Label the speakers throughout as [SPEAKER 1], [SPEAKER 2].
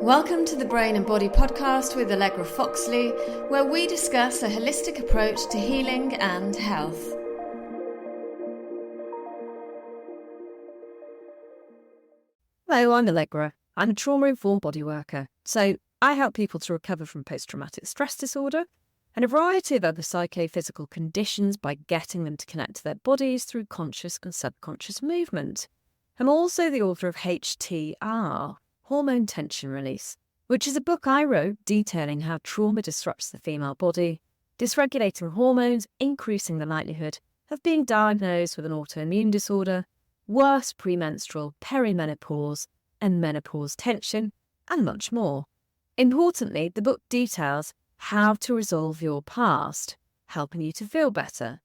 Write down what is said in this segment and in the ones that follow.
[SPEAKER 1] Welcome to the Brain and Body podcast with Allegra Foxley, where we discuss a holistic approach to healing and health.
[SPEAKER 2] Hello, I'm Allegra. I'm a trauma-informed body worker, so I help people to recover from post-traumatic stress disorder and a variety of other psychophysical conditions by getting them to connect to their bodies through conscious and subconscious movement. I'm also the author of HTR, Hormone Tension Release, which is a book I wrote detailing how trauma disrupts the female body, dysregulating hormones, increasing the likelihood of being diagnosed with an autoimmune disorder, worse premenstrual, perimenopause, and menopause tension, and much more. Importantly, the book details how to resolve your past, helping you to feel better.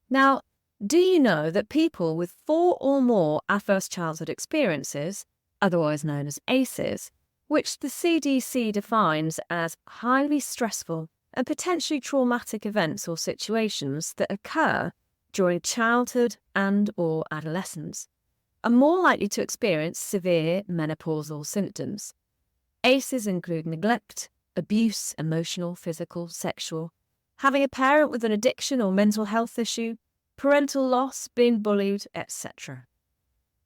[SPEAKER 2] Now, do you know that people with 4 or more adverse childhood experiences, otherwise known as ACEs, which the CDC defines as highly stressful and potentially traumatic events or situations that occur during childhood and or adolescence, are more likely to experience severe menopausal symptoms. ACEs include neglect, abuse, emotional, physical, sexual, having a parent with an addiction or mental health issue, parental loss, being bullied, etc.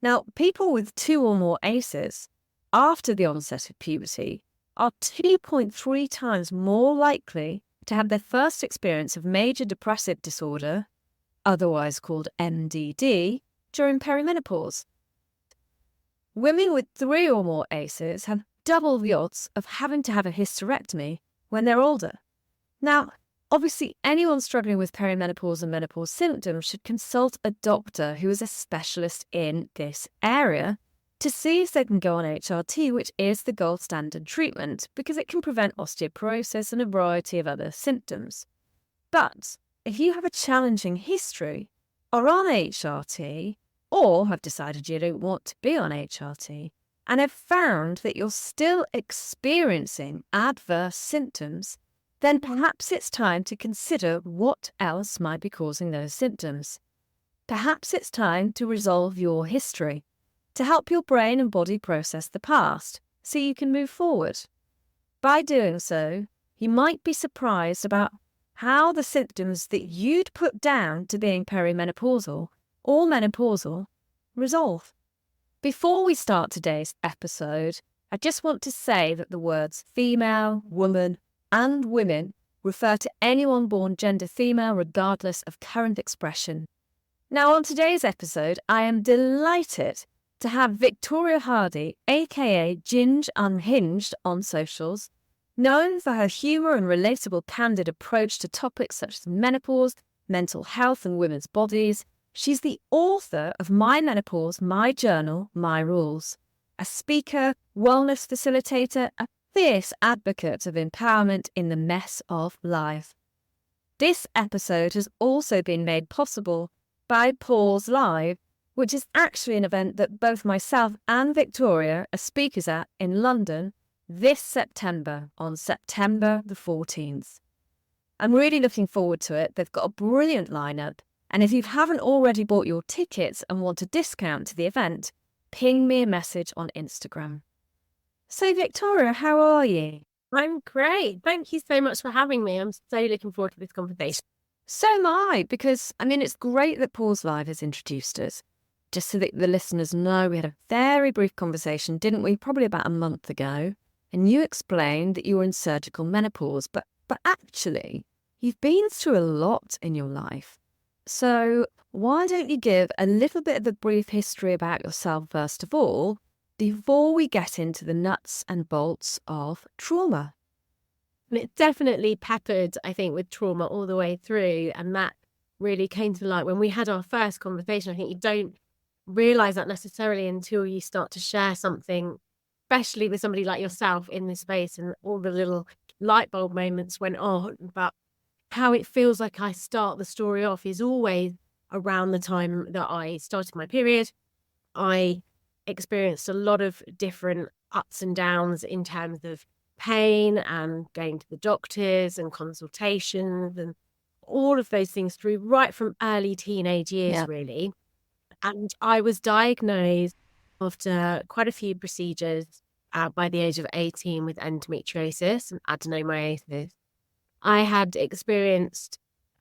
[SPEAKER 2] Now, people with 2 or more ACEs after the onset of puberty are 2.3 times more likely to have their first experience of major depressive disorder, otherwise called MDD, during perimenopause. Women with 3 or more ACEs have double the odds of having to have a hysterectomy when they're older. Now, obviously, anyone struggling with perimenopause and menopause symptoms should consult a doctor who is a specialist in this area to see if they can go on HRT, which is the gold standard treatment, because it can prevent osteoporosis and a variety of other symptoms. But if you have a challenging history, are on HRT, or have decided you don't want to be on HRT, and have found that you're still experiencing adverse symptoms, then perhaps it's time to consider what else might be causing those symptoms. Perhaps it's time to resolve your history, to help your brain and body process the past so you can move forward. By doing so, you might be surprised about how the symptoms that you'd put down to being perimenopausal or menopausal resolve. Before we start today's episode, I just want to say that the words female, woman, and women refer to anyone born gender female regardless of current expression. Now, on today's episode, I am delighted to have Victoria Hardy, aka Ginge Unhinged on socials, known for her humour and relatable candid approach to topics such as menopause, mental health and women's bodies. She's the author of My Menopause, My Journal, My Rules, a speaker, wellness facilitator, a fierce advocate of empowerment in the mess of life. This episode has also been made possible by Pause Live, which is actually an event that both myself and Victoria are speakers at in London this September, on September the 14th. I'm really looking forward to it. They've got a brilliant lineup. And if you haven't already bought your tickets and want a discount to the event, ping me a message on Instagram. So, Victoria, how are you?
[SPEAKER 3] I'm great. Thank you so much for having me. I'm so looking forward to this conversation.
[SPEAKER 2] So am I, because, it's great that Pause Live has introduced us. Just so that the listeners know, we had a very brief conversation, didn't we? Probably about a month ago. And you explained that you were in surgical menopause, but actually, you've been through a lot in your life. So why don't you give a little bit of a brief history about yourself first of all, before we get into the nuts and bolts of trauma?
[SPEAKER 3] And it's definitely peppered, I think, with trauma all the way through. And that really came to light when we had our first conversation. I think you don't realise that necessarily until you start to share something, especially with somebody like yourself in this space, and all the little light bulb moments went on. But how it feels like I start the story off is always around the time that I started my period. I experienced a lot of different ups and downs in terms of pain and going to the doctors and consultations and all of those things right from early teenage years, really. And I was diagnosed after quite a few procedures by the age of 18 with endometriosis and adenomyosis. I had experienced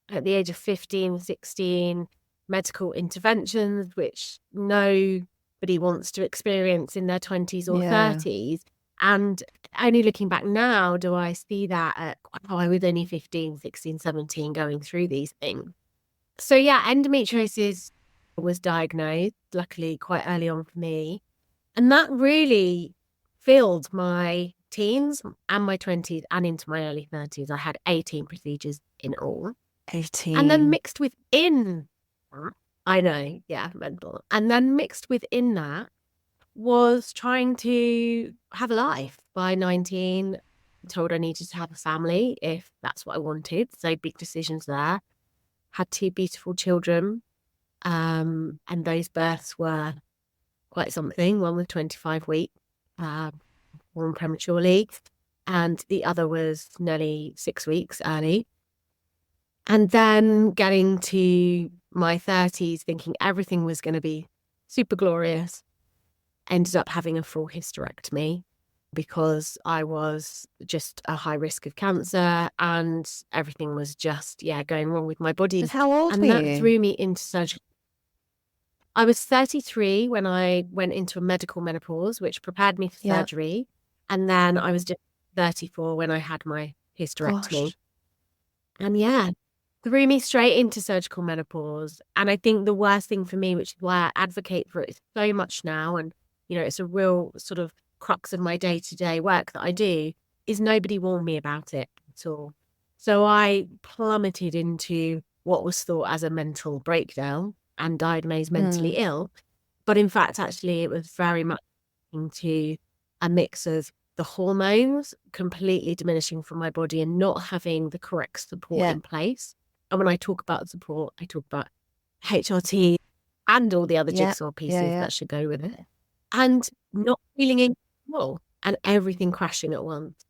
[SPEAKER 3] at the age of 15, 16, medical interventions, which nobody wants to experience in their 20s or 30s. And only looking back now, do I see that at, I was only 15, 16, 17 going through these things. So yeah, endometriosis was diagnosed, luckily quite early on for me. And that really filled my teens and my 20s and into my early 30s. I had 18 procedures in all.
[SPEAKER 2] 18.
[SPEAKER 3] And then mixed within, I know, yeah, mental. And then mixed within that was trying to have a life. By 19, told I needed to have a family if that's what I wanted. So big decisions there. Had 2 beautiful children. And those births were quite something. One was 25 weeks, born prematurely, and the other was nearly 6 weeks early. And then getting to my 30s, thinking everything was going to be super glorious, ended up having a full hysterectomy because I was just a high risk of cancer and everything was just, going wrong with my body.
[SPEAKER 2] And how old
[SPEAKER 3] and
[SPEAKER 2] were
[SPEAKER 3] that
[SPEAKER 2] you?
[SPEAKER 3] threw me into surgery. I was 33 when I went into a medical menopause, which prepared me for surgery. And then I was just 34 when I had my hysterectomy.
[SPEAKER 2] Gosh.
[SPEAKER 3] And threw me straight into surgical menopause. And I think the worst thing for me, which is why I advocate for it so much now, and, it's a real sort of crux of my day-to-day work that I do, is nobody warned me about it at all. So I plummeted into what was thought as a mental breakdown and diagnosed mentally ill. But in fact, actually, it was very much into a mix of the hormones completely diminishing from my body and not having the correct support in place. And when I talk about support, I talk about HRT and all the other jigsaw pieces that should go with it. And not feeling in control and everything crashing at once.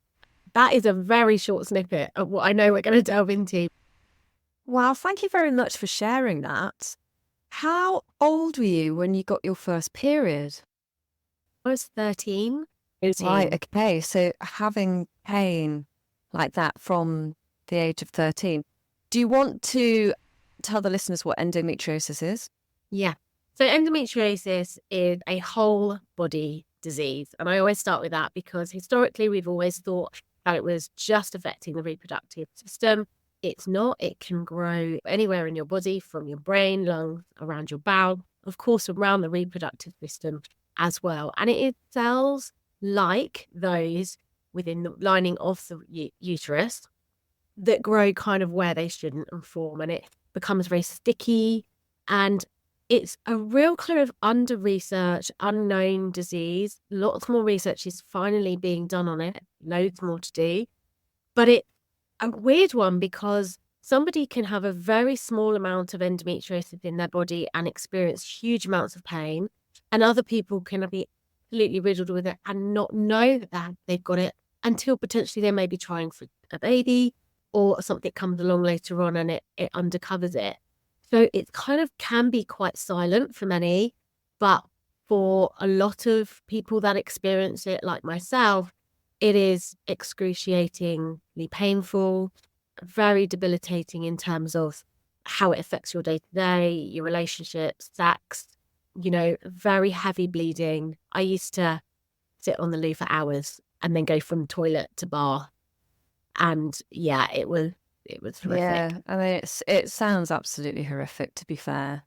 [SPEAKER 3] That is a very short snippet of what I know we're going to delve into.
[SPEAKER 2] Wow, thank you very much for sharing that. How old were you when you got your first period?
[SPEAKER 3] I was 13.
[SPEAKER 2] Right, okay. So having pain like that from the age of 13. Do you want to tell the listeners what endometriosis is?
[SPEAKER 3] Yeah. So endometriosis is a whole body disease. And I always start with that because historically we've always thought that it was just affecting the reproductive system. It's not. It can grow anywhere in your body, from your brain, lungs, around your bowel, of course, around the reproductive system as well. And it is cells like those within the lining of the uterus that grow kind of where they shouldn't and form. And it becomes very sticky. And it's a real kind of under-researched, unknown disease. Lots more research is finally being done on it. Loads more to do. But it's a weird one because somebody can have a very small amount of endometriosis in their body and experience huge amounts of pain. And other people can be absolutely riddled with it and not know that they've got it until potentially they may be trying for a baby or something comes along later on and it undercovers it. So it kind of can be quite silent for many, but for a lot of people that experience it, like myself, it is excruciatingly painful, very debilitating in terms of how it affects your day-to-day, your relationships, sex, very heavy bleeding. I used to sit on the loo for hours and then go from toilet to bar. And it was horrific.
[SPEAKER 2] Yeah, I mean, it sounds absolutely horrific, to be fair.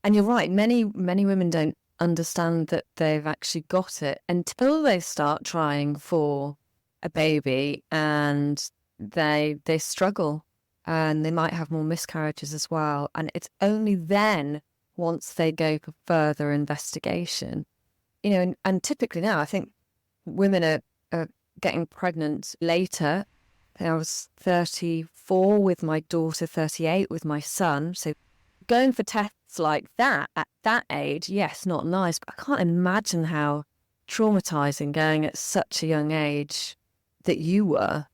[SPEAKER 2] And you're right, many women don't understand that they've actually got it until they start trying for a baby and they struggle and they might have more miscarriages as well. And it's only then, once they go for further investigation, and typically now I think women are getting pregnant later. I was 34 with my daughter, 38 with my son. So going for tests like that at that age, yes, not nice, but I can't imagine how traumatizing going at such a young age that you were.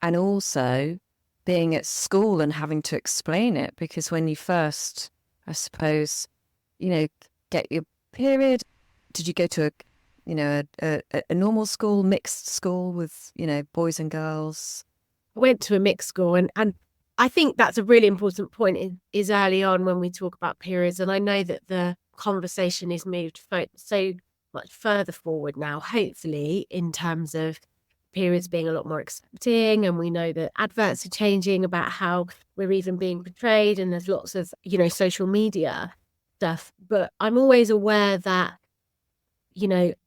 [SPEAKER 2] And also being at school and having to explain it, because when you first, I suppose, get your period, did you go to a normal school, mixed school with, boys and girls?
[SPEAKER 3] I went to a mixed school, and I think that's a really important point is early on when we talk about periods. And I know that the conversation is moved so much further forward now, hopefully, in terms of periods being a lot more accepting. And we know that adverts are changing about how we're even being portrayed. And there's lots of, social media stuff. But I'm always aware that,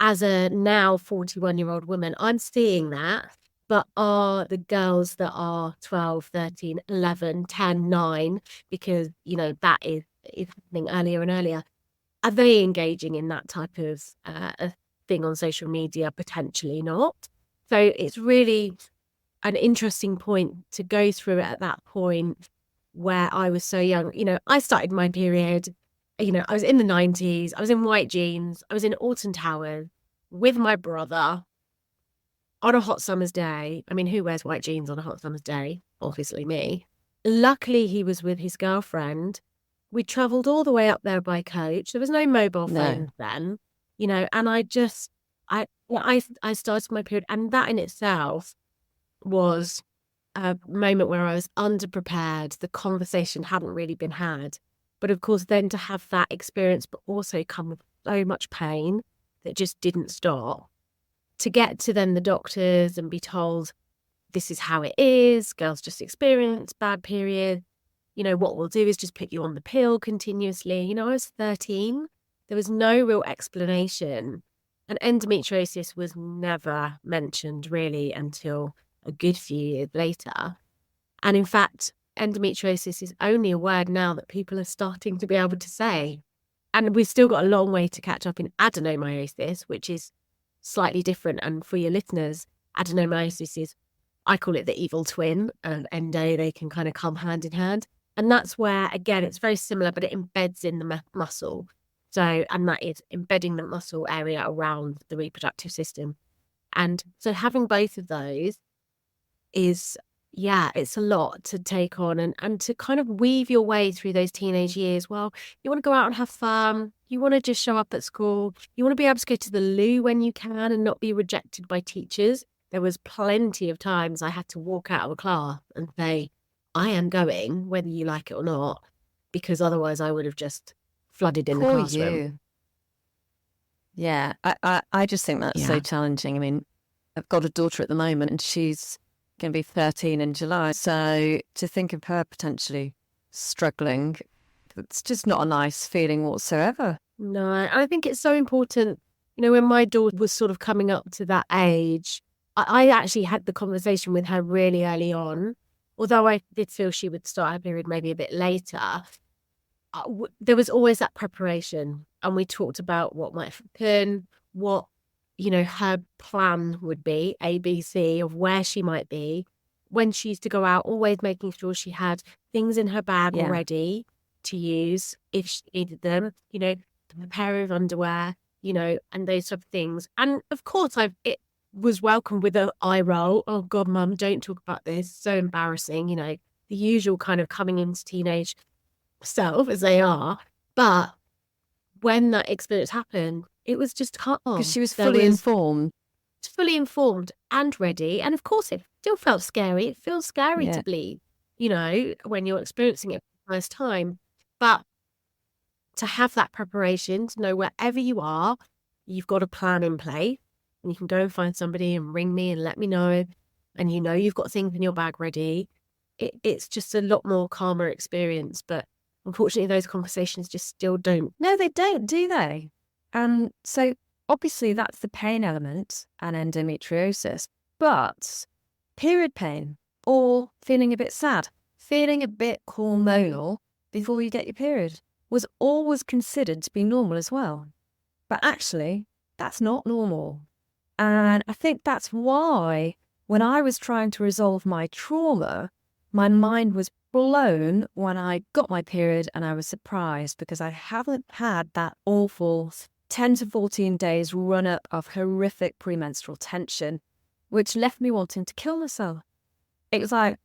[SPEAKER 3] as a now 41-year-old woman, I'm seeing that. But are the girls that are 12, 13, 11, 10, 9, because, that is happening earlier and earlier, are they engaging in that type of thing on social media? Potentially not. So it's really an interesting point to go through at that point where I was so young. I started my period, I was in the 90s, I was in white jeans, I was in Alton Towers with my brother on a hot summer's day. I mean, who wears white jeans on a hot summer's day? Obviously me. Luckily, he was with his girlfriend. We travelled all the way up there by coach. There was no mobile phones then, and I started my period. And that in itself was a moment where I was underprepared. The conversation hadn't really been had. But of course, then to have that experience, but also come with so much pain that just didn't stop. To get to then the doctors and be told, this is how it is, girls just experience bad period. What we'll do is just put you on the pill continuously. I was 13. There was no real explanation. And endometriosis was never mentioned really until a good few years later. And in fact, endometriosis is only a word now that people are starting to be able to say. And we've still got a long way to catch up in adenomyosis, which is slightly different. And for your listeners, adenomyosis is, I call it the evil twin, and endo, they can kind of come hand in hand. And that's where, again, it's very similar, but it embeds in the muscle. So, and that is embedding the muscle area around the reproductive system. And so having both of those is, it's a lot to take on and to kind of weave your way through those teenage years. Well, you want to go out and have fun. You want to just show up at school. You want to be able to go to the loo when you can and not be rejected by teachers. There was plenty of times I had to walk out of a class and say, I am going, whether you like it or not, because otherwise I would have just flooded in the classroom.
[SPEAKER 2] You. Yeah, I just think that's so challenging. I mean, I've got a daughter at the moment and she's going to be 13 in July. So to think of her potentially struggling, it's just not a nice feeling whatsoever.
[SPEAKER 3] No, I think it's so important. When my daughter was sort of coming up to that age, I actually had the conversation with her really early on. Although I did feel she would start her period maybe a bit later, there was always that preparation. And we talked about what might happen, what, her plan would be, A, B, C, of where she might be. When she used to go out, always making sure she had things in her bag already to use if she needed them, a pair of underwear, and those sort of things. And of course, it was welcomed with an eye roll. Oh God, Mum, don't talk about this. So embarrassing, the usual kind of coming into teenage self as they are. But when that experience happened, it was just cut off.
[SPEAKER 2] Because she was fully informed.
[SPEAKER 3] Fully informed and ready. And of course, it still felt scary. It feels scary to bleed, when you're experiencing it for the first time. But to have that preparation, to know wherever you are, you've got a plan in place. And you can go and find somebody and ring me and let me know. And you've got things in your bag ready. It's just a lot more calmer experience. But unfortunately, those conversations just still don't.
[SPEAKER 2] No, they don't, do they? And so obviously that's the pain element and endometriosis. But period pain or feeling a bit sad, feeling a bit hormonal before you get your period was always considered to be normal as well. But actually, that's not normal. And I think that's why when I was trying to resolve my trauma, my mind was blown when I got my period and I was surprised because I haven't had that awful 10 to 14 days run up of horrific premenstrual tension, which left me wanting to kill myself. It was like,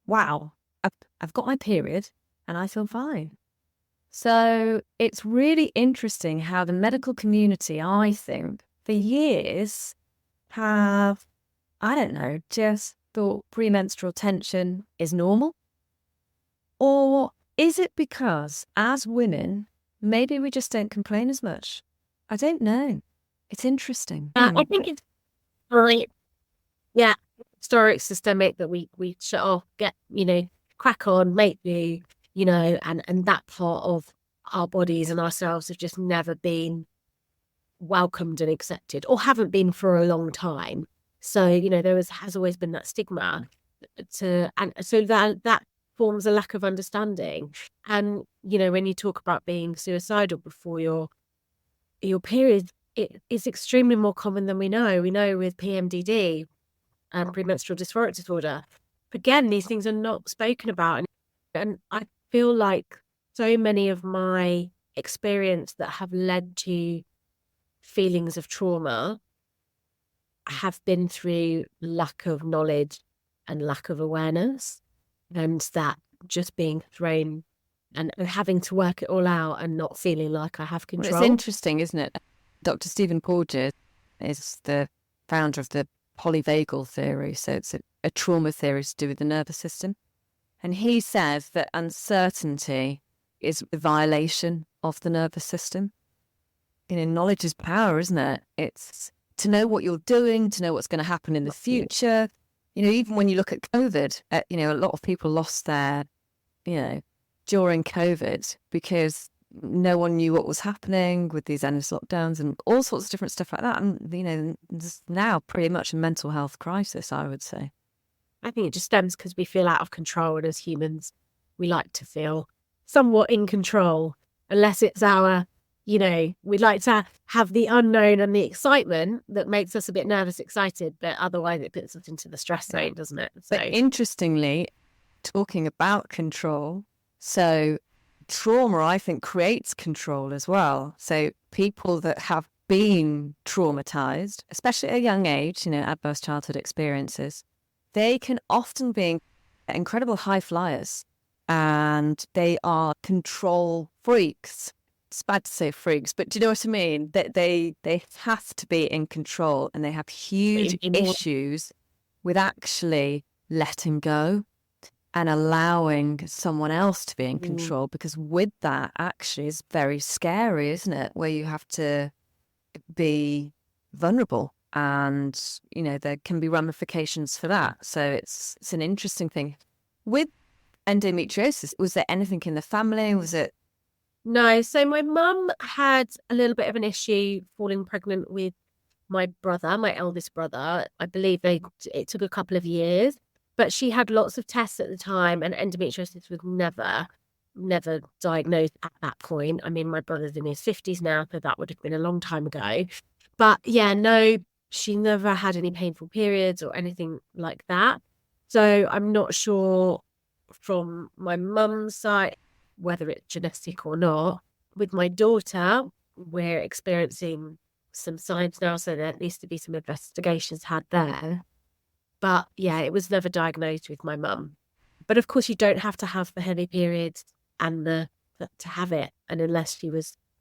[SPEAKER 2] wow, I've got my period and I feel fine. So it's really interesting how the medical community, I think, for years have, I don't know, just thought premenstrual tension is normal. Or is it because, as women, maybe we just don't complain as much? I don't know. It's interesting.
[SPEAKER 3] I think it's right. Yeah, historic, systemic, that we shut off, get, crack on, make do, and that part of our bodies and ourselves have just never been welcomed and accepted, or haven't been for a long time. So, there has always been that stigma and so that forms a lack of understanding. And, when you talk about being suicidal before your period, it is extremely more common than we know. We know with PMDD and premenstrual dysphoric disorder, again, these things are not spoken about. And I feel like so many of my experience that have led to feelings of trauma have been through lack of knowledge and lack of awareness, and that just being thrown and having to work it all out and not feeling like I have control.
[SPEAKER 2] Well, it's interesting, isn't it? Dr. Stephen Porges is the founder of the polyvagal theory. So it's a trauma theory to do with the nervous system. And he says that uncertainty is a violation of the nervous system. Knowledge is power, isn't it? It's to know what you're doing, to know what's going to happen in the future. Even when you look at COVID, a lot of people lost their, during COVID because no one knew what was happening with these endless lockdowns and all sorts of different stuff like that. And, there's now pretty much a mental health crisis, I would say.
[SPEAKER 3] I think it just stems because we feel out of control. And as humans, we like to feel somewhat in control, unless it's our, we'd like to have the unknown and the excitement that makes us a bit nervous, excited, but otherwise it puts us into the stress zone, doesn't it? So,
[SPEAKER 2] but interestingly, talking about control, so trauma, I think, creates control as well. So people that have been traumatized, especially at a young age, adverse childhood experiences, they can often be incredible high flyers, and they are control freaks. It's bad to say freaks, but do you know what I mean? That they have to be in control, and they have huge issues with actually letting go and allowing someone else to be in control, because with that actually is very scary, isn't it? Where you have to be vulnerable, and there can be ramifications for that. So it's an interesting thing. With endometriosis, was there anything in the family? Was it?
[SPEAKER 3] No. So my mum had a little bit of an issue falling pregnant with my brother, my eldest brother. I believe it took a couple of years. But she had lots of tests at the time, and endometriosis was never diagnosed at that point. I mean, my brother's in his 50s now, so that would have been a long time ago. But yeah, no, she never had any painful periods or anything like that. So I'm not sure from my mum's side whether it's genetic or not. With my daughter, we're experiencing some signs now, so there needs to be some investigations had there. But yeah, it was never diagnosed with my mum. But of course, you don't have to have the heavy periods and to have it. And unless she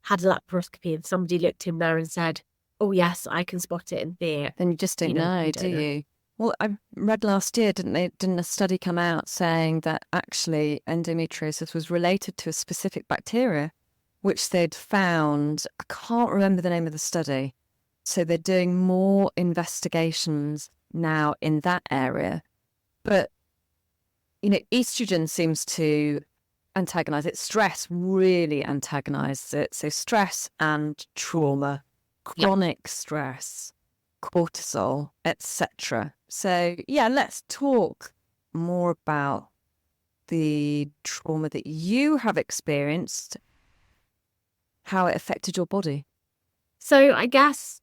[SPEAKER 3] had a laparoscopy and somebody looked in there and said, "Oh yes, I can spot it and see it,"
[SPEAKER 2] then you just don't know, do you? Well, I read last year, didn't a study come out saying that actually endometriosis was related to a specific bacteria, which they'd found. I can't remember the name of the study. So they're doing more investigations now in that area. But, estrogen seems to antagonize it. Stress really antagonizes it. So stress and trauma, chronic stress, cortisol, etc. So yeah, let's talk more about the trauma that you have experienced, how it affected your body.
[SPEAKER 3] So I guess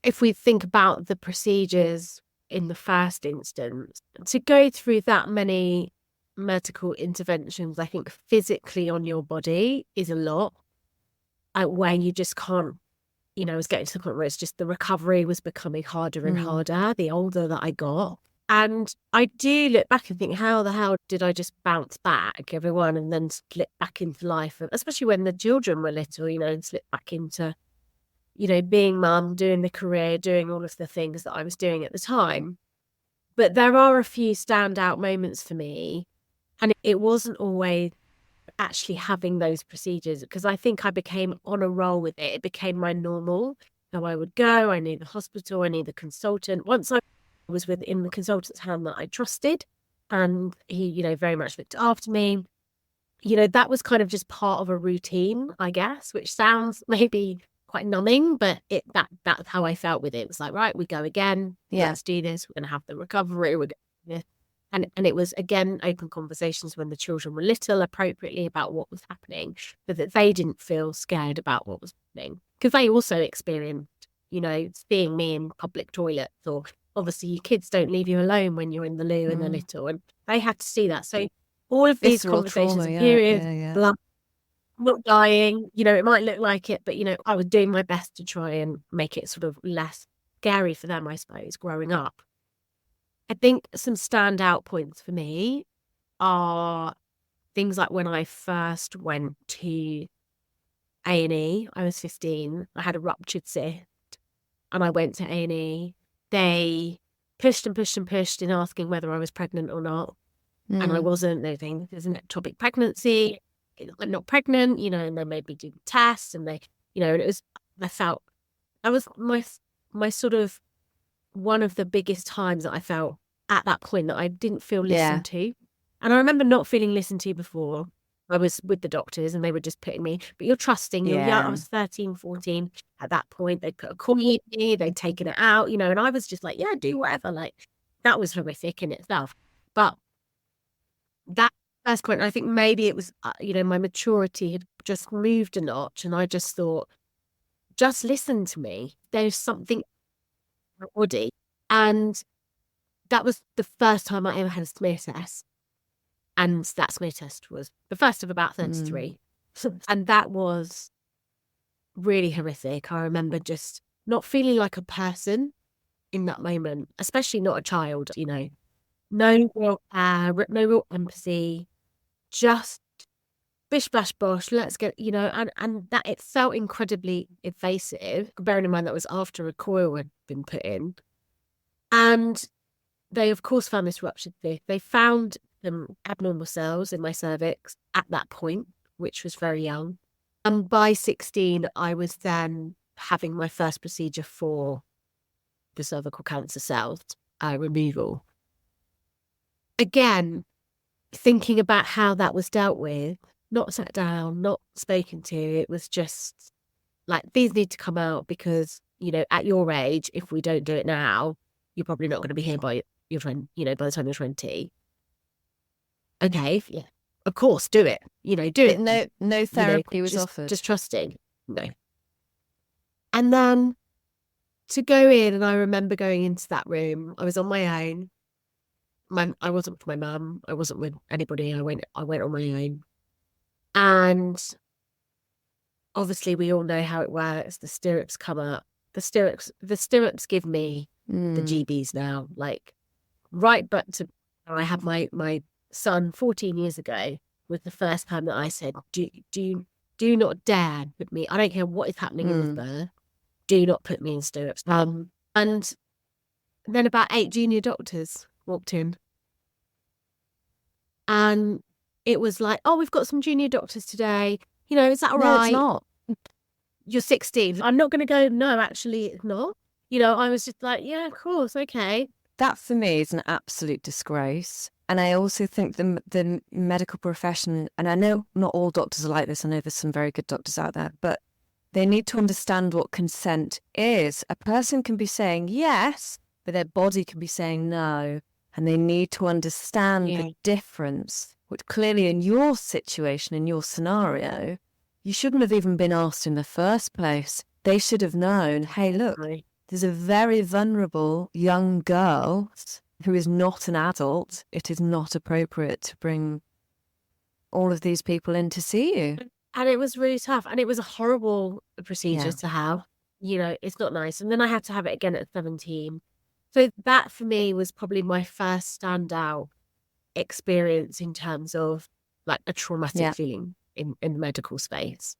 [SPEAKER 3] if we think about the procedures in the first instance, to go through that many medical interventions, I think physically on your body is a lot, where you just can't, I was getting to the point where it's just the recovery was becoming harder and harder the older that I got. And I do look back and think, how the hell did I just bounce back, everyone, and then slip back into life, especially when the children were little, and slip back into, being mum, doing the career, doing all of the things that I was doing at the time. But there are a few standout moments for me. And it wasn't always actually having those procedures, because I think I became on a roll with it. It became my normal. So I would go, I knew the hospital, I knew the consultant. Once I was within the consultant's hand that I trusted, and he, very much looked after me, that was kind of just part of a routine, I guess, which sounds maybe quite numbing, but that's how I felt with it. It was like, right, we go again.
[SPEAKER 1] Yeah.
[SPEAKER 3] Let's do this. We're going to have the recovery. We're going to. And it was, again, open conversations when the children were little, appropriately, about what was happening, so that they didn't feel scared about what was happening. Because they also experienced, seeing me in public toilets, or obviously your kids don't leave you alone when you're in the loo and they're little, and they had to see that. So all of these
[SPEAKER 1] Visceral
[SPEAKER 3] conversations,
[SPEAKER 1] trauma,
[SPEAKER 3] periods, blood, not dying, it might look like it, but, I was doing my best to try and make it sort of less scary for them, I suppose, growing up. I think some standout points for me are things like when I first went to A&E. I was 15. I had a ruptured cyst, and I went to A&E. They pushed and pushed and pushed in asking whether I was pregnant or not, and I wasn't. They think this is an ectopic pregnancy. I'm not pregnant, and they made me do the test, and they, and it was. I felt that was my sort of one of the biggest times that I felt at that point that I didn't feel listened to. And I remember not feeling listened to before. I was with the doctors and they were just putting me, but you're trusting, you're young. I was 13, 14 at that point. They'd put a coin in me, they'd taken it out, and I was just like, yeah, do whatever. Like, that was horrific in itself. But that first point, I think maybe it was, my maturity had just moved a notch, and I just thought, just listen to me. There's something in my body. And that was the first time I ever had a smear test. And that smear test was the first of about 33. And that was really horrific. I remember just not feeling like a person in that moment, especially not a child, No real care, no real empathy, just bish, bash, bosh, let's get, and that it felt incredibly invasive, bearing in mind that was after a coil had been put in. And they, of course, found this ruptured cyst. They found some abnormal cells in my cervix at that point, which was very young. And by 16, I was then having my first procedure for the cervical cancer cells removal. Again, thinking about how that was dealt with, not sat down, not spoken to. It was just like, these need to come out because, at your age, if we don't do it now, you're probably not going to be here by your 20, by the time you're 20. Okay, yeah, of course, do it. Do it.
[SPEAKER 1] No therapy was offered.
[SPEAKER 3] Just trusting. No. And then to go in, and I remember going into that room. I was on my own. I wasn't with my mum. I wasn't with anybody. I went on my own. And obviously, we all know how it works. The stirrups come up. The stirrups give me the GBs now. Like, right, but I had my son 14 years ago was the first time that I said, do not dare put me. I don't care what is happening in this birth. Do not put me in stirrups. And then about 8 junior doctors walked in, and it was like, oh, we've got some junior doctors today. Is that all right?
[SPEAKER 1] No, it's not.
[SPEAKER 3] You're 16. I'm not going to go, no, actually, it's not. I was just like, yeah, of course, okay.
[SPEAKER 1] That for me is an absolute disgrace. And I also think the medical profession, and I know not all doctors are like this, I know there's some very good doctors out there, but they need to understand what consent is. A person can be saying yes, but their body can be saying no. And they need to understand the difference, which clearly in your situation, in your scenario, you shouldn't have even been asked in the first place. They should have known, hey, look, there's a very vulnerable young girl who is not an adult. It is not appropriate to bring all of these people in to see you.
[SPEAKER 3] And it was really tough. And it was a horrible procedure to have. It's not nice. And then I had to have it again at 17. So that for me was probably my first standout experience in terms of like a traumatic feeling in the medical space.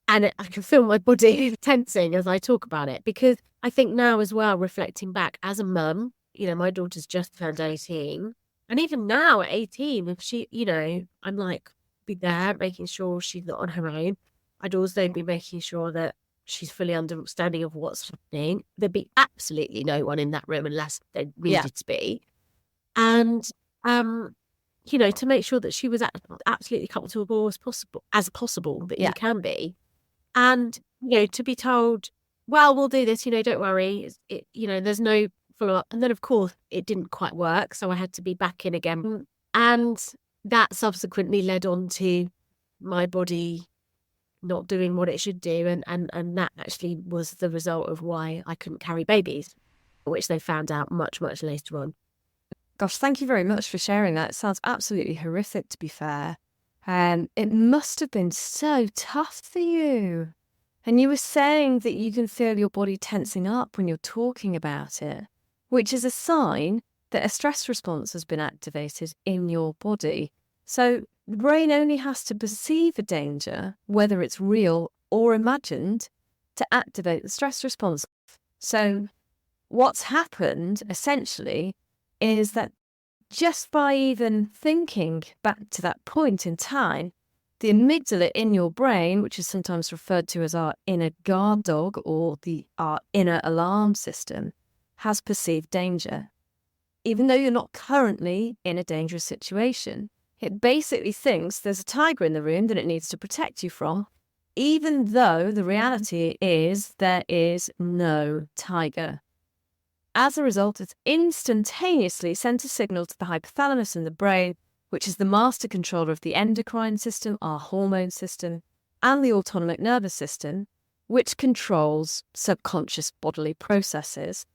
[SPEAKER 3] And I can feel my body tensing as I talk about it, because I think now as well, reflecting back as a mum, my daughter's just turned 18. And even now at 18, if she, I'm like, be there, making sure she's not on her own. I'd also be making sure that she's fully understanding of what's happening. There'd be absolutely no one in that room unless they needed to be. And, to make sure that she was absolutely comfortable as possible that you can be. And, to be told, well, we'll do this, don't worry. There's no follow-up. And then, of course, it didn't quite work. So I had to be back in again. And that subsequently led on to my body not doing what it should do. And that actually was the result of why I couldn't carry babies, which they found out much, much later on.
[SPEAKER 1] Gosh, thank you very much for sharing that. It sounds absolutely horrific, to be fair. It must have been so tough for you. And you were saying that you can feel your body tensing up when you're talking about it, which is a sign that a stress response has been activated in your body. So the brain only has to perceive a danger, whether it's real or imagined, to activate the stress response. So what's happened, essentially, is that just by even thinking back to that point in time, the amygdala in your brain, which is sometimes referred to as our inner guard dog or our inner alarm system, has perceived danger. Even though you're not currently in a dangerous situation, it basically thinks there's a tiger in the room that it needs to protect you from, even though the reality is there is no tiger. As a result, it's instantaneously sent a signal to the hypothalamus in the brain, which is the master controller of the endocrine system, our hormone system, and the autonomic nervous system, which controls subconscious bodily processes,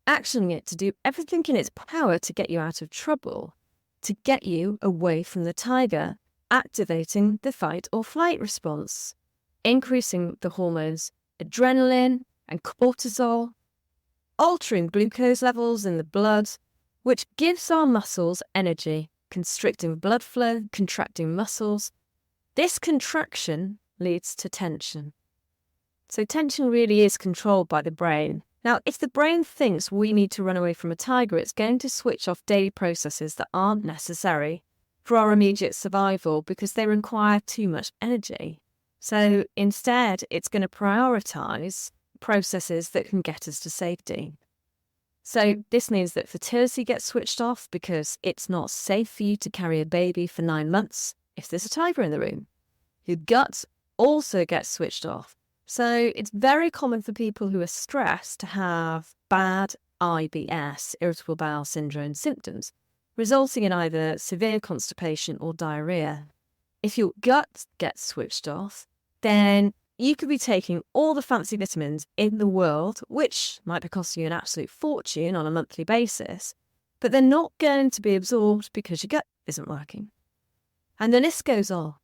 [SPEAKER 1] actioning it to do everything in its power to get you out of trouble, to get you away from the tiger, activating the fight or flight response, increasing the hormones adrenaline and cortisol, altering glucose levels in the blood, which gives our muscles energy, constricting blood flow, contracting muscles. This contraction leads to tension. So tension really is controlled by the brain. Now, if the brain thinks we need to run away from a tiger, it's going to switch off daily processes that aren't necessary for our immediate survival because they require too much energy. So instead, it's going to prioritize processes that can get us to safety. So this means that fertility gets switched off because it's not safe for you to carry a baby for 9 months if there's a tiger in the room. Your gut also gets switched off. So it's very common for people who are stressed to have bad IBS, irritable bowel syndrome symptoms, resulting in either severe constipation or diarrhea. If your gut gets switched off, then you could be taking all the fancy vitamins in the world, which might be costing you an absolute fortune on a monthly basis, but they're not going to be absorbed because your gut isn't working. And the list goes on.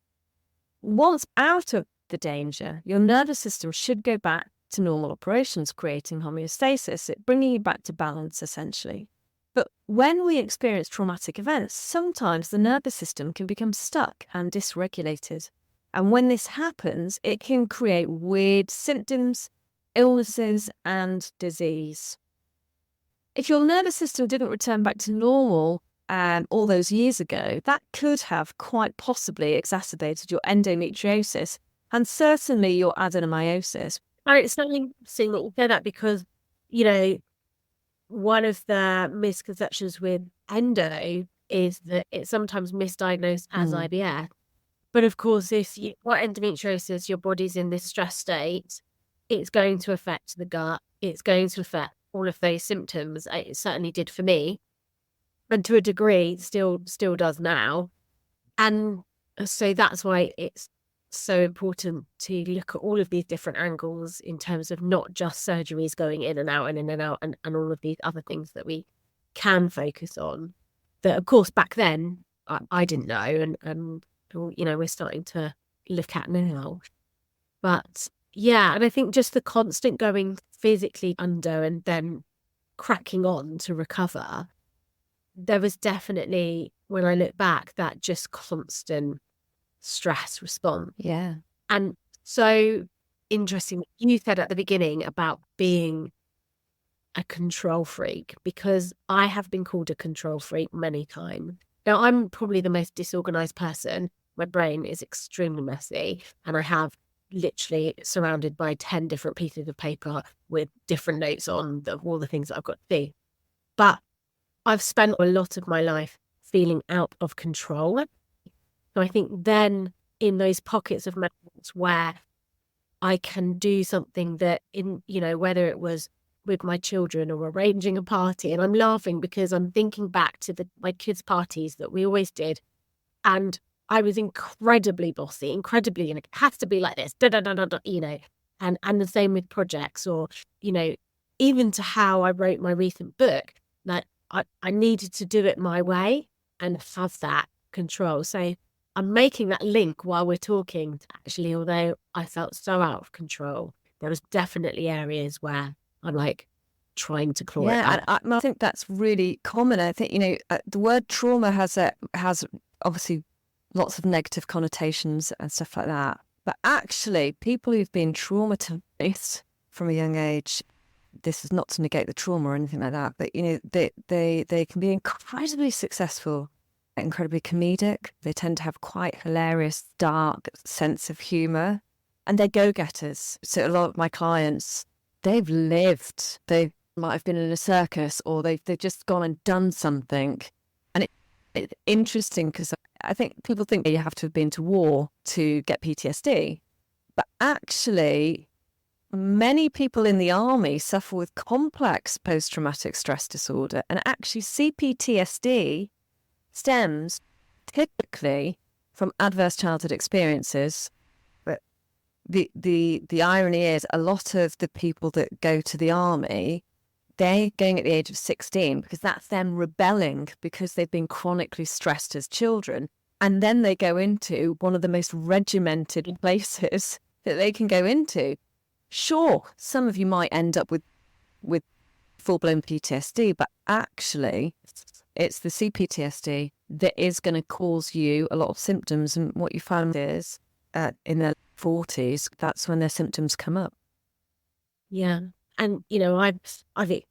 [SPEAKER 1] Once out of the danger, your nervous system should go back to normal operations, creating homeostasis, bringing you back to balance, essentially. But when we experience traumatic events, sometimes the nervous system can become stuck and dysregulated. And when this happens, it can create weird symptoms, illnesses, and disease. If your nervous system didn't return back to normal all those years ago, that could have quite possibly exacerbated your endometriosis and certainly your adenomyosis.
[SPEAKER 3] And it's something interesting that you say that because, one of the misconceptions with endo is that it's sometimes misdiagnosed as IBS. But of course, if you got endometriosis, your body's in this stress state, it's going to affect the gut. It's going to affect all of those symptoms. It certainly did for me. And to a degree, still does now. And so that's why it's so important to look at all of these different angles in terms of not just surgeries going in and out and all of these other things that we can focus on. That, of course, back then, I didn't know. And we're starting to look at now. But yeah, and I think just the constant going physically under and then cracking on to recover, there was definitely, when I look back, that just constant stress response.
[SPEAKER 1] Yeah.
[SPEAKER 3] And so interesting what you said at the beginning about being a control freak, because I have been called a control freak many times. Now, I'm probably the most disorganized person. My brain is extremely messy, and I have literally surrounded by 10 different pieces of paper with different notes on all the things that I've got to do. But I've spent a lot of my life feeling out of control. So I think then in those pockets of moments where I can do something that, whether it was with my children or arranging a party, and I'm laughing because I'm thinking back to my kids' parties that we always did, and I was incredibly bossy, incredibly, it has to be like this, and the same with projects, or, even to how I wrote my recent book, like I needed to do it my way and have that control. So I'm making that link while we're talking. Actually, although I felt so out of control, there was definitely areas where I'm like trying to claw it back.
[SPEAKER 1] And I think that's really common. I think, the word trauma has obviously lots of negative connotations and stuff like that. But actually, people who've been traumatized from a young age, this is not to negate the trauma or anything like that, but they can be incredibly successful, incredibly comedic. They tend to have quite hilarious, dark sense of humor, and they're go-getters. So a lot of my clients, they've lived. They might have been in a circus, or they've just gone and done something. And it's interesting because I think people think that you have to have been to war to get PTSD, but actually, many people in the army suffer with complex post-traumatic stress disorder, and actually CPTSD stems typically from adverse childhood experiences. But the irony is, a lot of the people that go to the army, they're going at the age of 16 because that's them rebelling because they've been chronically stressed as children. And then they go into one of the most regimented places that they can go into. Sure, some of you might end up with full-blown PTSD, but actually it's the CPTSD that is going to cause you a lot of symptoms. And what you find is in their 40s, that's when their symptoms come up.
[SPEAKER 3] Yeah. And, I've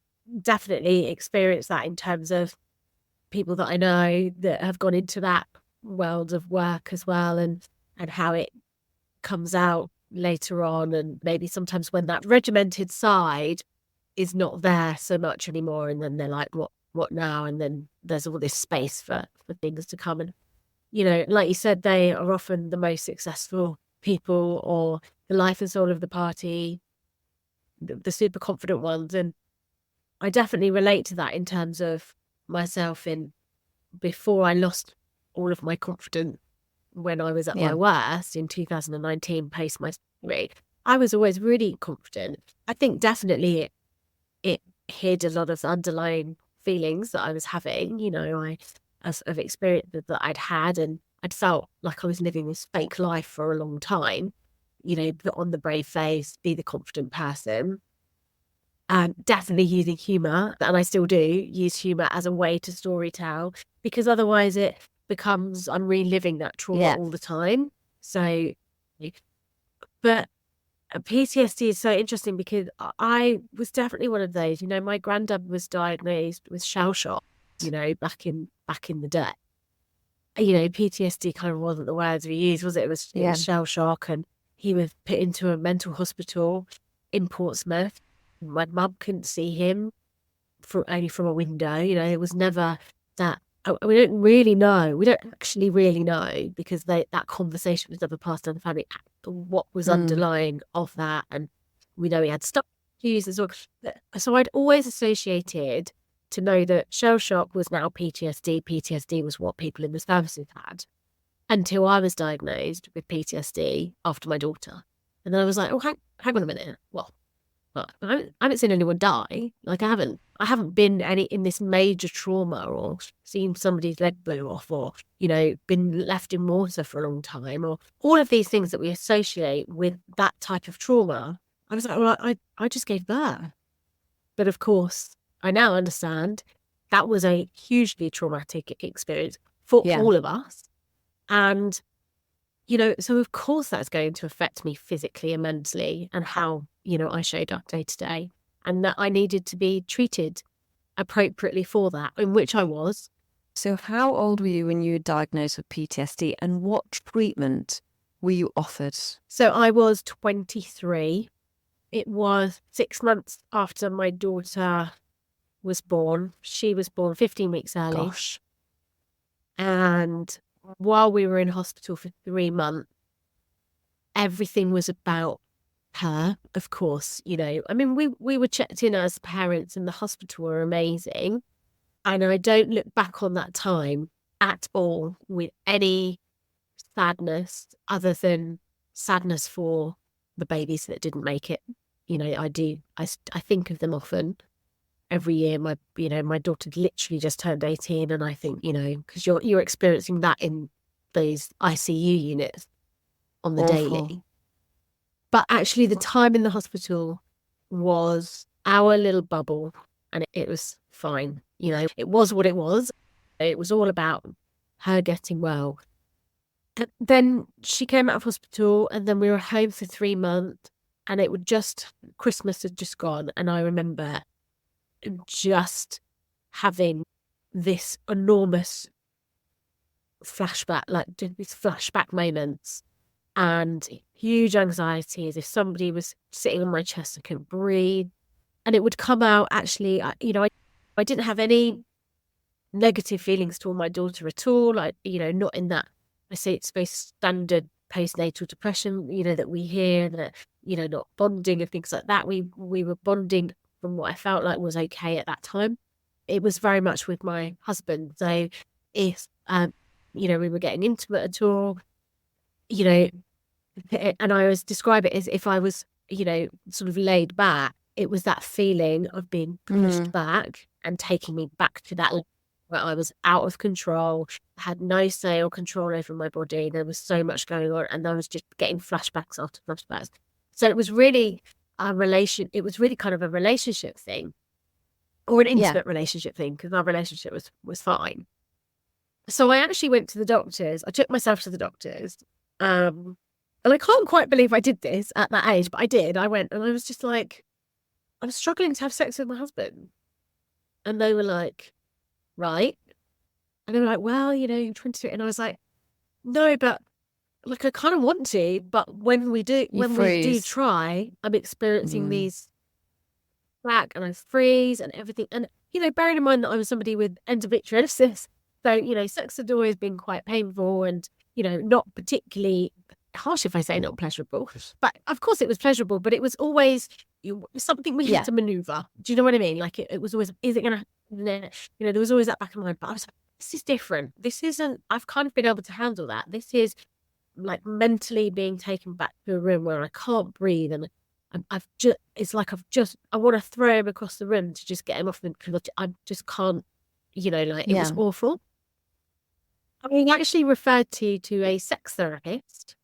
[SPEAKER 3] definitely experienced that in terms of people that I know that have gone into that world of work as well, and how it comes out later on, and maybe sometimes when that regimented side is not there so much anymore, and then they're like, what now? And then there's all this space for things to come. And like you said, they are often the most successful people, or the life and soul of the party, the super confident ones. And I definitely relate to that in terms of myself. In before I lost all of my confidence, when I was at my worst in 2019, post my surgery, I was always really confident. I think definitely it hid a lot of underlying feelings that I was having. Of experiences that I'd had, and I'd felt like I was living this fake life for a long time. Put on the brave face, be the confident person. Definitely using humour, and I still do use humour as a way to storytell, because otherwise it becomes I'm reliving that trauma all the time. So, but PTSD is so interesting because I was definitely one of those. My granddad was diagnosed with shell shock, back in the day. PTSD kind of wasn't the words we used, was it? It was shell shock, and he was put into a mental hospital in Portsmouth. My mum couldn't see him only from a window. It was never that. We don't really know. We don't actually really know, because that conversation was never passed down the family. What was underlying of that, and we know he had stomach issues as well. So I'd always associated to know that shell shock was now PTSD. PTSD was what people in the services had, until I was diagnosed with PTSD after my daughter, and then I was like, oh, hang on a minute. Well, I haven't seen anyone die. Like I haven't been in this major trauma, or seen somebody's leg blow off, or, been left in water for a long time, or all of these things that we associate with that type of trauma. I was like, well, I just gave birth. But of course, I now understand that was a hugely traumatic experience for
[SPEAKER 1] Yeah.
[SPEAKER 3] all of us. And, so of course that's going to affect me physically and mentally, and how, I showed up day to day, and that I needed to be treated appropriately for that, in which I was.
[SPEAKER 1] So how old were you when you were diagnosed with PTSD, and what treatment were you offered?
[SPEAKER 3] So I was 23. It was 6 months after my daughter was born. She was born 15 weeks early.
[SPEAKER 1] Gosh.
[SPEAKER 3] And while we were in hospital for 3 months, everything was about her, of course. I mean, we were checked in as parents, and the hospital were amazing. And I don't look back on that time at all with any sadness, other than sadness for the babies that didn't make it. I do. I think of them often. Every year, my daughter literally just turned 18, and I think, because you're experiencing that in those ICU units on the
[SPEAKER 1] Awful.
[SPEAKER 3] daily. But actually, the time in the hospital was our little bubble, and it was fine. It was what it was. It was all about her getting well. And then she came out of hospital, and then we were home for 3 months, and Christmas had just gone, and I remember just having this enormous flashback, like these flashback moments, and huge anxiety, as if somebody was sitting on my chest. I couldn't breathe, and it would come out. Actually, I didn't have any negative feelings toward my daughter at all. Not in that, I say it's very standard postnatal depression, that we hear, that, not bonding and things like that. We were bonding from what I felt like was okay at that time. It was very much with my husband. So if, we were getting intimate at all, and I always describe it as if I was, sort of laid back, it was that feeling of being pushed back and taking me back to that where I was out of control, had no say or control over my body. There was so much going on, and I was just getting flashbacks after flashbacks. So it was really it was really kind of a relationship thing, or an intimate relationship thing, because our relationship was fine. So I actually went to the doctors. I took myself to the doctors. And I can't quite believe I did this at that age, but I did. I went, and I was just like, I'm struggling to have sex with my husband. And they were like, right. And they were like, well, you're 23. And I was like, no, but like, I kind of want to, but when we do try, I'm experiencing these back, and I freeze and everything. And, bearing in mind that I was somebody with endometriosis, so, sex had always been quite painful and, not particularly harsh, if I say not pleasurable. But of course it was pleasurable, but it was always something we had to maneuver. Do you know what I mean? Like it was always, is it going to, there was always that back of my mind. But I was like, this is different. This isn't, I've kind of been able to handle that. This is like mentally being taken back to a room where I can't breathe, and I want to throw him across the room to just get him off, because I just can't, it was awful. I actually referred to a sex therapist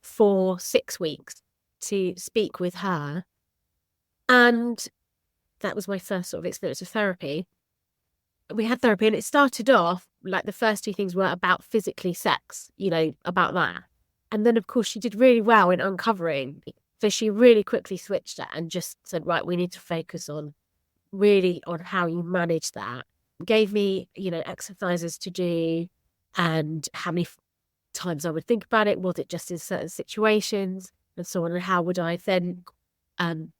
[SPEAKER 3] for 6 weeks to speak with her. And that was my first sort of experience of therapy. We had therapy, and it started off like the first 2 things were about physically sex, about that. And then, of course, she did really well in uncovering. So she really quickly switched it and just said, right, we need to focus on how you manage that. Gave me, exercises to do, and how many times I would think about it. Was it just in certain situations, and so on? And how would I then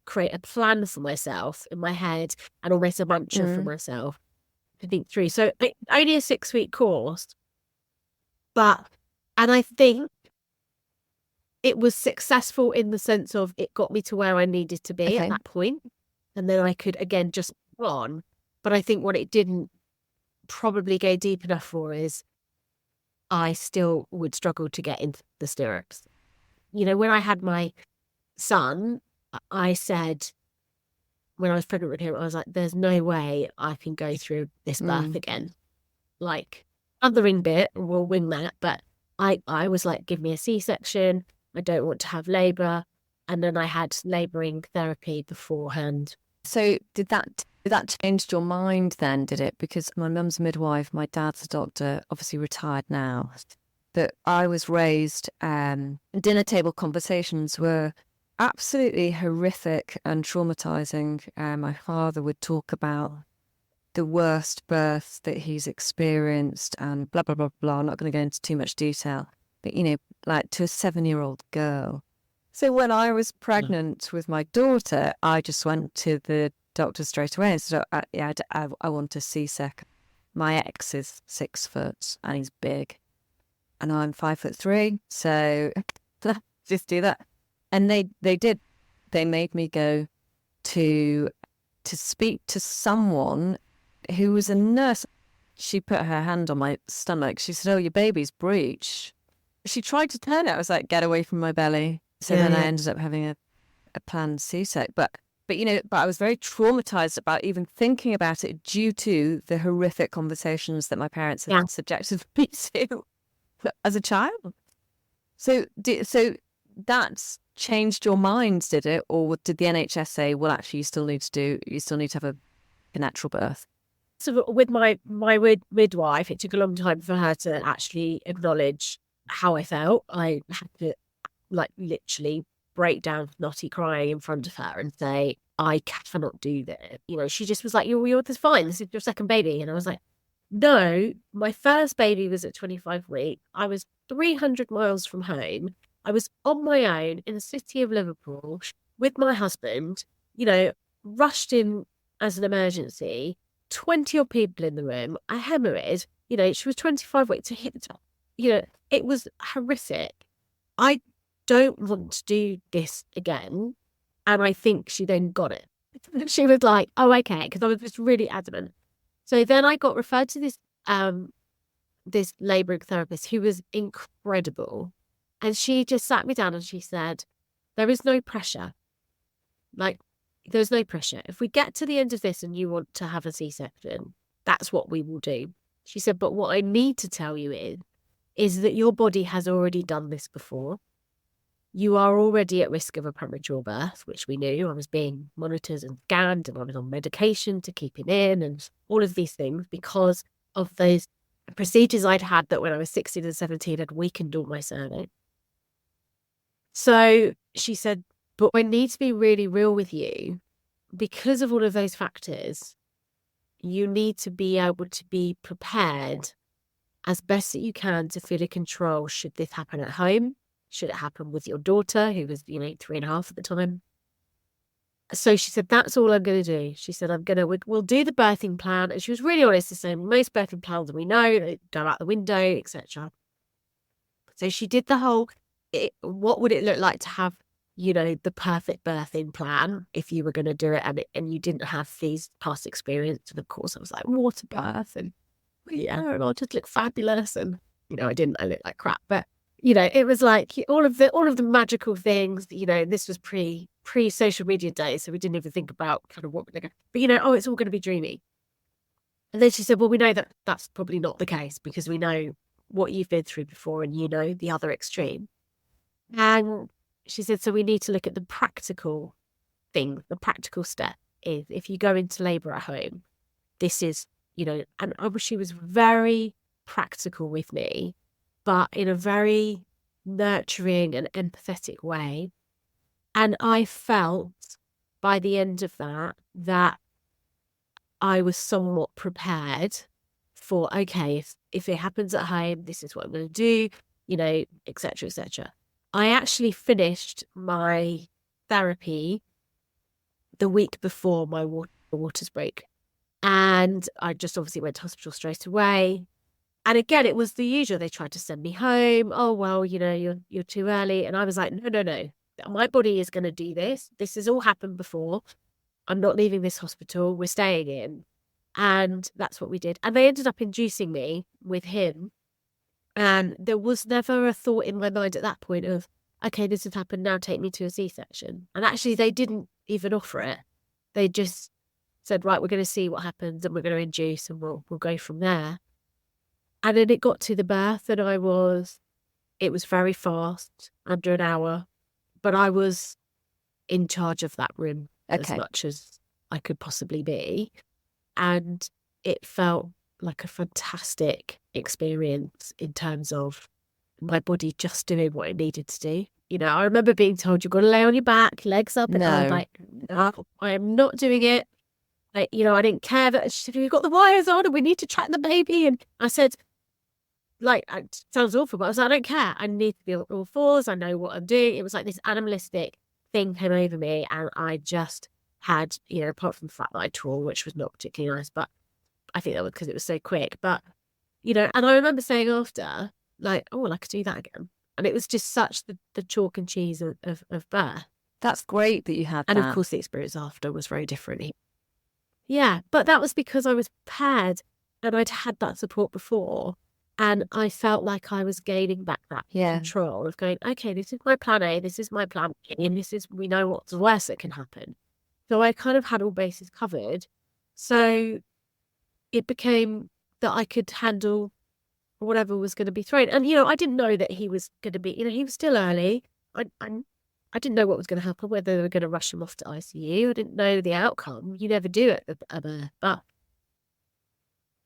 [SPEAKER 3] create a plan for myself in my head, and almost a mantra for myself to think through. So only a 6-week course, and I think it was successful in the sense of it got me to where I needed to be at that point, and then I could again just go on. But I think what it didn't probably go deep enough for is I still would struggle to get into the stirrups. When I had my son, I said, when I was pregnant with him, I was like, there's no way I can go through this birth again. Like, othering bit, we'll wing that. But I was like, give me a C-section. I don't want to have labour. And then I had labouring therapy beforehand.
[SPEAKER 1] So did that That changed your mind then, did it? Because my mum's a midwife, my dad's a doctor, obviously retired now. That I was raised, dinner table conversations were absolutely horrific and traumatizing. My father would talk about the worst birth that he's experienced and blah, blah, blah, blah. I'm not going to go into too much detail, but, like to a 7-year-old girl. So when I was pregnant with my daughter, I just went to the doctor straight away and said, I want a C-sec. My ex is 6 foot and he's big and I'm 5'3", so just do that. And they did. They made me go to speak to someone who was a nurse. She put her hand on my stomach. She said, "Oh, your baby's breech." She tried to turn it. I was like, "Get away from my belly." So then I ended up having a planned C-sec. But I was very traumatized about even thinking about it due to the horrific conversations that my parents had subjected me to as a child. So that's changed your mind, did it? Or did the NHS say, well, actually, you still need to have a natural birth?
[SPEAKER 3] So with my midwife, it took a long time for her to actually acknowledge how I felt. I had to literally break down snotty crying in front of her and say, I cannot do this. She just was like, you're this fine. This is your second baby. And I was like, no, my first baby was at 25 weeks. I was 300 miles from home. I was on my own in the city of Liverpool with my husband, rushed in as an emergency, 20 odd people in the room. I hemorrhaged, she was 25 weeks to hit the top. It was horrific. I don't want to do this again. And I think she then got it. She was like, oh, okay, because I was just really adamant. So then I got referred to this labouring therapist who was incredible. And she just sat me down and she said, there is no pressure. There's no pressure. If we get to the end of this and you want to have a C-section, that's what we will do. She said, but what I need to tell you is that your body has already done this before. You are already at risk of a premature birth, which we knew. I was being monitored and scanned and I was on medication to keep it in and all of these things because of those procedures I'd had that when I was 16 and 17 had weakened all my cervix. So she said, but I need to be really real with you. Because of all of those factors, you need to be able to be prepared as best that you can to feel in control should this happen at home. Should it happen with your daughter, who was, 3.5 at the time? So she said, that's all I'm going to do. She said, we'll do the birthing plan. And she was really honest to say, most birthing plans we know, they go out the window, etc. So she did the whole, what would it look like to have, the perfect birthing plan if you were going to do it and you didn't have these past experience. And of course I was like, water birth and I'll just look fabulous. And, I didn't, I looked like crap, but it was like all of the magical things, this was pre social media days. So we didn't even think about kind of what we're going to, but it's all going to be dreamy. And then she said, well, we know that that's probably not the case because we know what you've been through before and the other extreme. And she said, so we need to look at the practical thing. The practical step is if you go into labour at home, this is, and she was very practical with me, but in a very nurturing and empathetic way. And I felt by the end of that I was somewhat prepared for, okay, if it happens at home, this is what I'm going to do, et cetera, et cetera. I actually finished my therapy the week before my waters break. And I just obviously went to hospital straight away. And again, it was the usual. They tried to send me home. Oh, well, you're too early. And I was like, no. My body is going to do this. This has all happened before. I'm not leaving this hospital. We're staying in. And that's what we did. And they ended up inducing me with him. And there was never a thought in my mind at that point of, okay, this has happened. Now take me to a C-section. And actually, they didn't even offer it. They just said, right, we're going to see what happens and we're going to induce and we'll go from there. And then it got to the birth and it was very fast, under an hour, but I was in charge of that room as much as I could possibly be. And it felt like a fantastic experience in terms of my body just doing what it needed to do. You know, I remember being told, you've got to lay on your back, legs up. And I was
[SPEAKER 1] No.
[SPEAKER 3] like, no, I am not doing it. Like, you know, I didn't care that she said, you've got the wires on and we need to track the baby. And I said, like, it sounds awful, but I was like, I don't care. I need to be on all fours. I know what I'm doing. It was like this animalistic thing came over me. And I just had, you know, apart from the fact that I tore, which was not particularly nice, but I think that was because it was so quick. But, you know, and I remember saying after, like, oh, well, I could do that again. And it was just such the chalk and cheese of birth.
[SPEAKER 1] That's great that you had
[SPEAKER 3] And
[SPEAKER 1] that.
[SPEAKER 3] of course, the experience after was very different. Yeah, but that was because I was prepared and I'd had that support before. And I felt like I was gaining back that control of going, okay, this is my plan A, this is my plan B, and we know what's the worst that can happen. So I kind of had all bases covered. So it became that I could handle whatever was going to be thrown. And, you know, I didn't know that he was going to be, you know, he was still early. I didn't know what was going to happen, whether they were going to rush him off to ICU. I didn't know the outcome. You never do at a birth. But,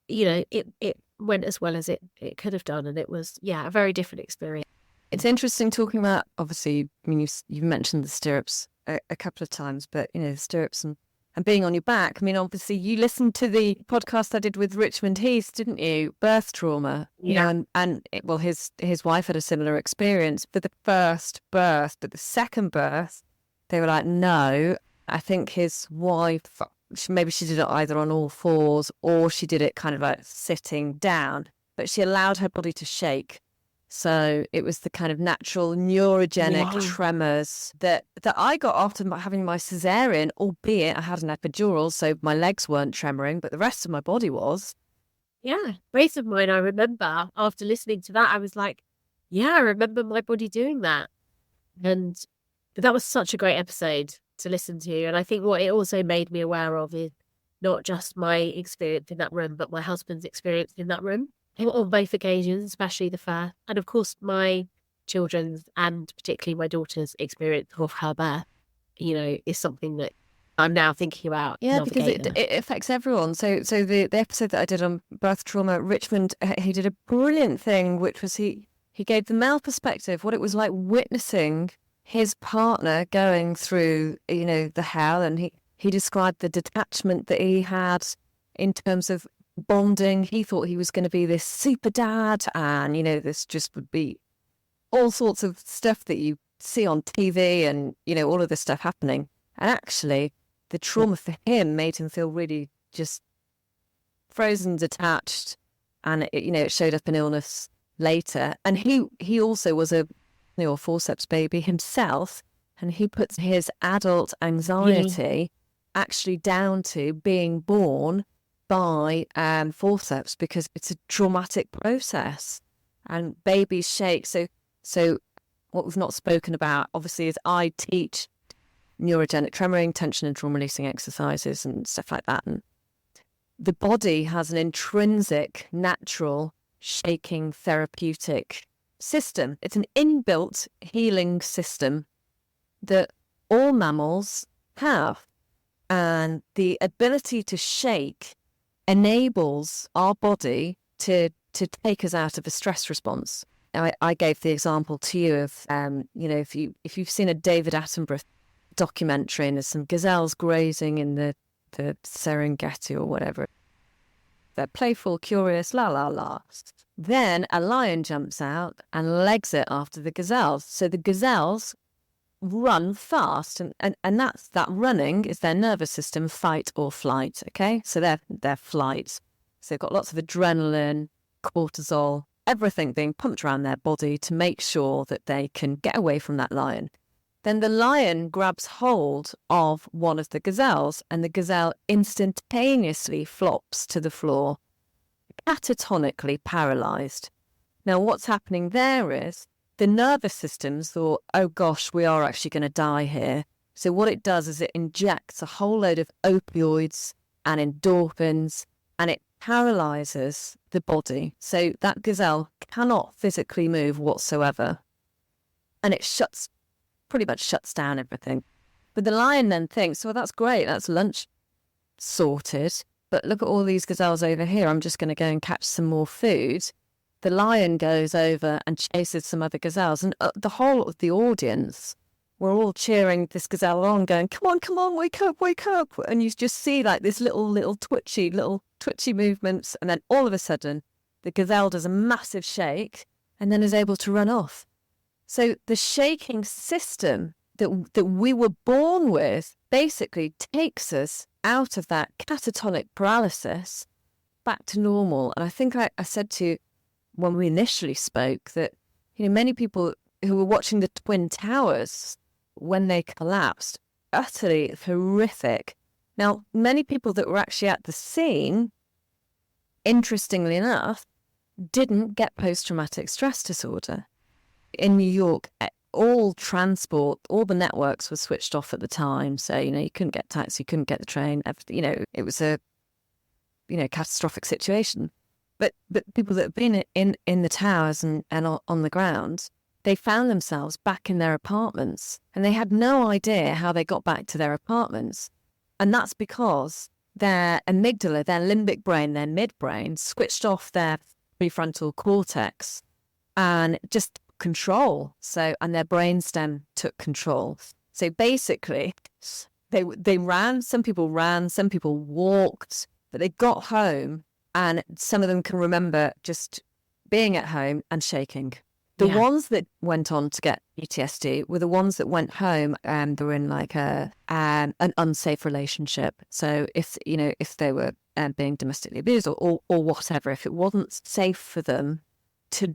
[SPEAKER 3] you know, it went as well as it could have done. And it was, a very different experience.
[SPEAKER 1] It's interesting talking about, obviously, I mean, you've mentioned the stirrups a couple of times, but, you know, the stirrups and being on your back. I mean, obviously, you listened to the podcast I did with Richmond Heath, didn't you? Birth trauma. You know, well, his wife had a similar experience for the first birth, but the second birth, they were like, no. I think his wife, maybe she did it either on all fours or she did it kind of like sitting down, but she allowed her body to shake. So it was the kind of natural neurogenic tremors that I got after having my cesarean, albeit I had an epidural, so my legs weren't tremoring, but the rest of my body was.
[SPEAKER 3] Yeah, both of mine, I remember after listening to that, I was like, yeah, I remember my body doing that. And that was such a great episode to listen to. And I think what it also made me aware of is not just my experience in that room, but my husband's experience in that room. On both occasions, especially the first, and of course my children's and particularly my daughter's experience of her birth, you know, is something that I'm now thinking about.
[SPEAKER 1] Yeah, because it affects everyone. So the episode that I did on birth trauma, Richmond, he did a brilliant thing, which was he gave the male perspective, what it was like witnessing his partner going through, you know, the hell, and he described the detachment that he had in terms of bonding. He thought he was going to be this super dad, and, you know, this just would be all sorts of stuff that you see on TV and, you know, all of this stuff happening. And actually, the trauma for him made him feel really just frozen, detached, and it showed up in illness later. And he also was a forceps baby himself, and he puts his adult anxiety actually down to being born by forceps, because it's a traumatic process and babies shake. So what we've not spoken about, obviously, is I teach neurogenic tremoring, tension and trauma releasing exercises and stuff like that. And the body has an intrinsic, natural, shaking therapeutic system. It's an inbuilt healing system that all mammals have. And the ability to shake enables our body to take us out of a stress response. I gave the example to you of, if you've seen a David Attenborough documentary and there's some gazelles grazing in the Serengeti or whatever. They're playful, curious, la, la, la. Then a lion jumps out and legs it after the gazelles. So the gazelles run fast, and that running is their nervous system, fight or flight. Okay, so they're flight. So they've got lots of adrenaline, cortisol, everything being pumped around their body to make sure that they can get away from that lion. Then the lion grabs hold of one of the gazelles, and the gazelle instantaneously flops to the floor, catatonically paralyzed. Now what's happening there is the nervous system's thought, oh gosh, we are actually going to die here. So what it does is it injects a whole load of opioids and endorphins, and it paralyzes the body. So that gazelle cannot physically move whatsoever. And it pretty much shuts down everything. But the lion then thinks, well, that's great, that's lunch. sorted, but look at all these gazelles over here. I'm just going to go and catch some more food. The lion goes over and chases some other gazelles, and the whole of the audience were all cheering this gazelle on, going, come on, wake up. And you just see like this little twitchy movements. And then all of a sudden, the gazelle does a massive shake and then is able to run off. So the shaking system that we were born with basically takes us out of that catatonic paralysis back to normal. And I think I said to you when we initially spoke that, many people who were watching the Twin Towers when they collapsed, utterly horrific. Now, many people that were actually at the scene, interestingly enough, didn't get post-traumatic stress disorder. In New York, all transport, all the networks were switched off at the time. So, you couldn't get taxi, you couldn't get the train. It was a, catastrophic situation. But people that have been in the towers and on the ground, they found themselves back in their apartments and they had no idea how they got back to their apartments. And that's because their amygdala, their limbic brain, their midbrain switched off their prefrontal cortex and just control. And their brainstem took control. So basically, they ran, some people walked, but they got home and some of them can remember just being at home and shaking. The ones that went on to get PTSD were the ones that went home and they were in like an unsafe relationship. So if they were being domestically abused or whatever, if it wasn't safe for them to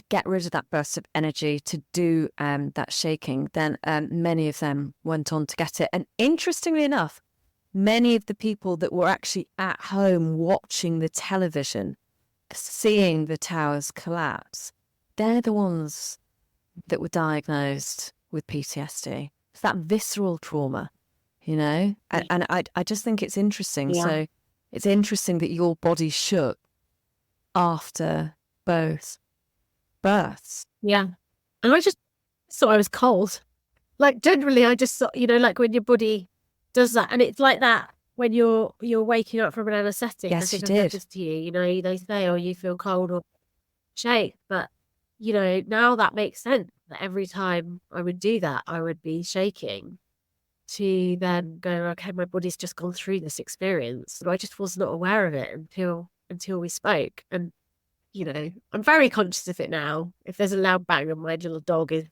[SPEAKER 1] get rid of that burst of energy, to do that shaking, then many of them went on to get it. And interestingly enough, many of the people that were actually at home watching the television, seeing the towers collapse, they're the ones that were diagnosed with PTSD. It's that visceral trauma, And I just think it's interesting.
[SPEAKER 3] Yeah.
[SPEAKER 1] So it's interesting that your body shook after both births.
[SPEAKER 3] Yeah. And I just thought I was cold. Like generally I just thought, like when your body does that, and it's like that when you're waking up from an anaesthetic.
[SPEAKER 1] Yes,
[SPEAKER 3] I think
[SPEAKER 1] you
[SPEAKER 3] I've
[SPEAKER 1] did.
[SPEAKER 3] noticed to you, they say, oh, you feel cold or shake, but now that makes sense that every time I would do that, I would be shaking to then go, okay, my body's just gone through this experience. But I just was not aware of it until we spoke. And, I'm very conscious of it now. If there's a loud bang and my little dog is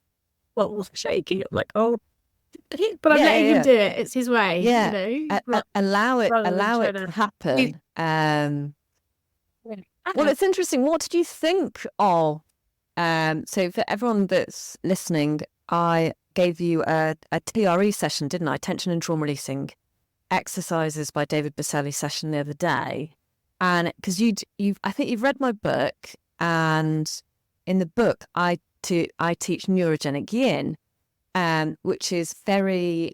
[SPEAKER 3] shaking, I'm like, oh, but I'm letting him do it. It's his way.
[SPEAKER 1] Yeah. Allow it to happen. Well, it's interesting. What did you think of? So for everyone that's listening, I gave you a TRE session, didn't I? Tension and Trauma Releasing Exercises by David Baselli session the other day. And because I think you've read my book, and in the book I teach Neurogenic Yin, which is very,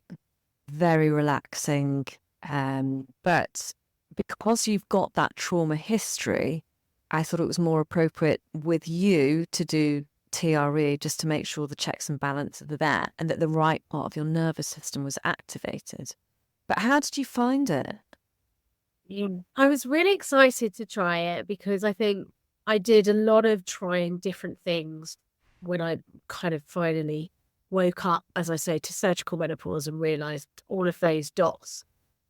[SPEAKER 1] very relaxing. But because you've got that trauma history, I thought it was more appropriate with you to do TRE just to make sure the checks and balances are there and that the right part of your nervous system was activated. But how did you find it?
[SPEAKER 3] I was really excited to try it because I think I did a lot of trying different things when I kind of finally woke up, as I say, to surgical menopause and realised all of those dots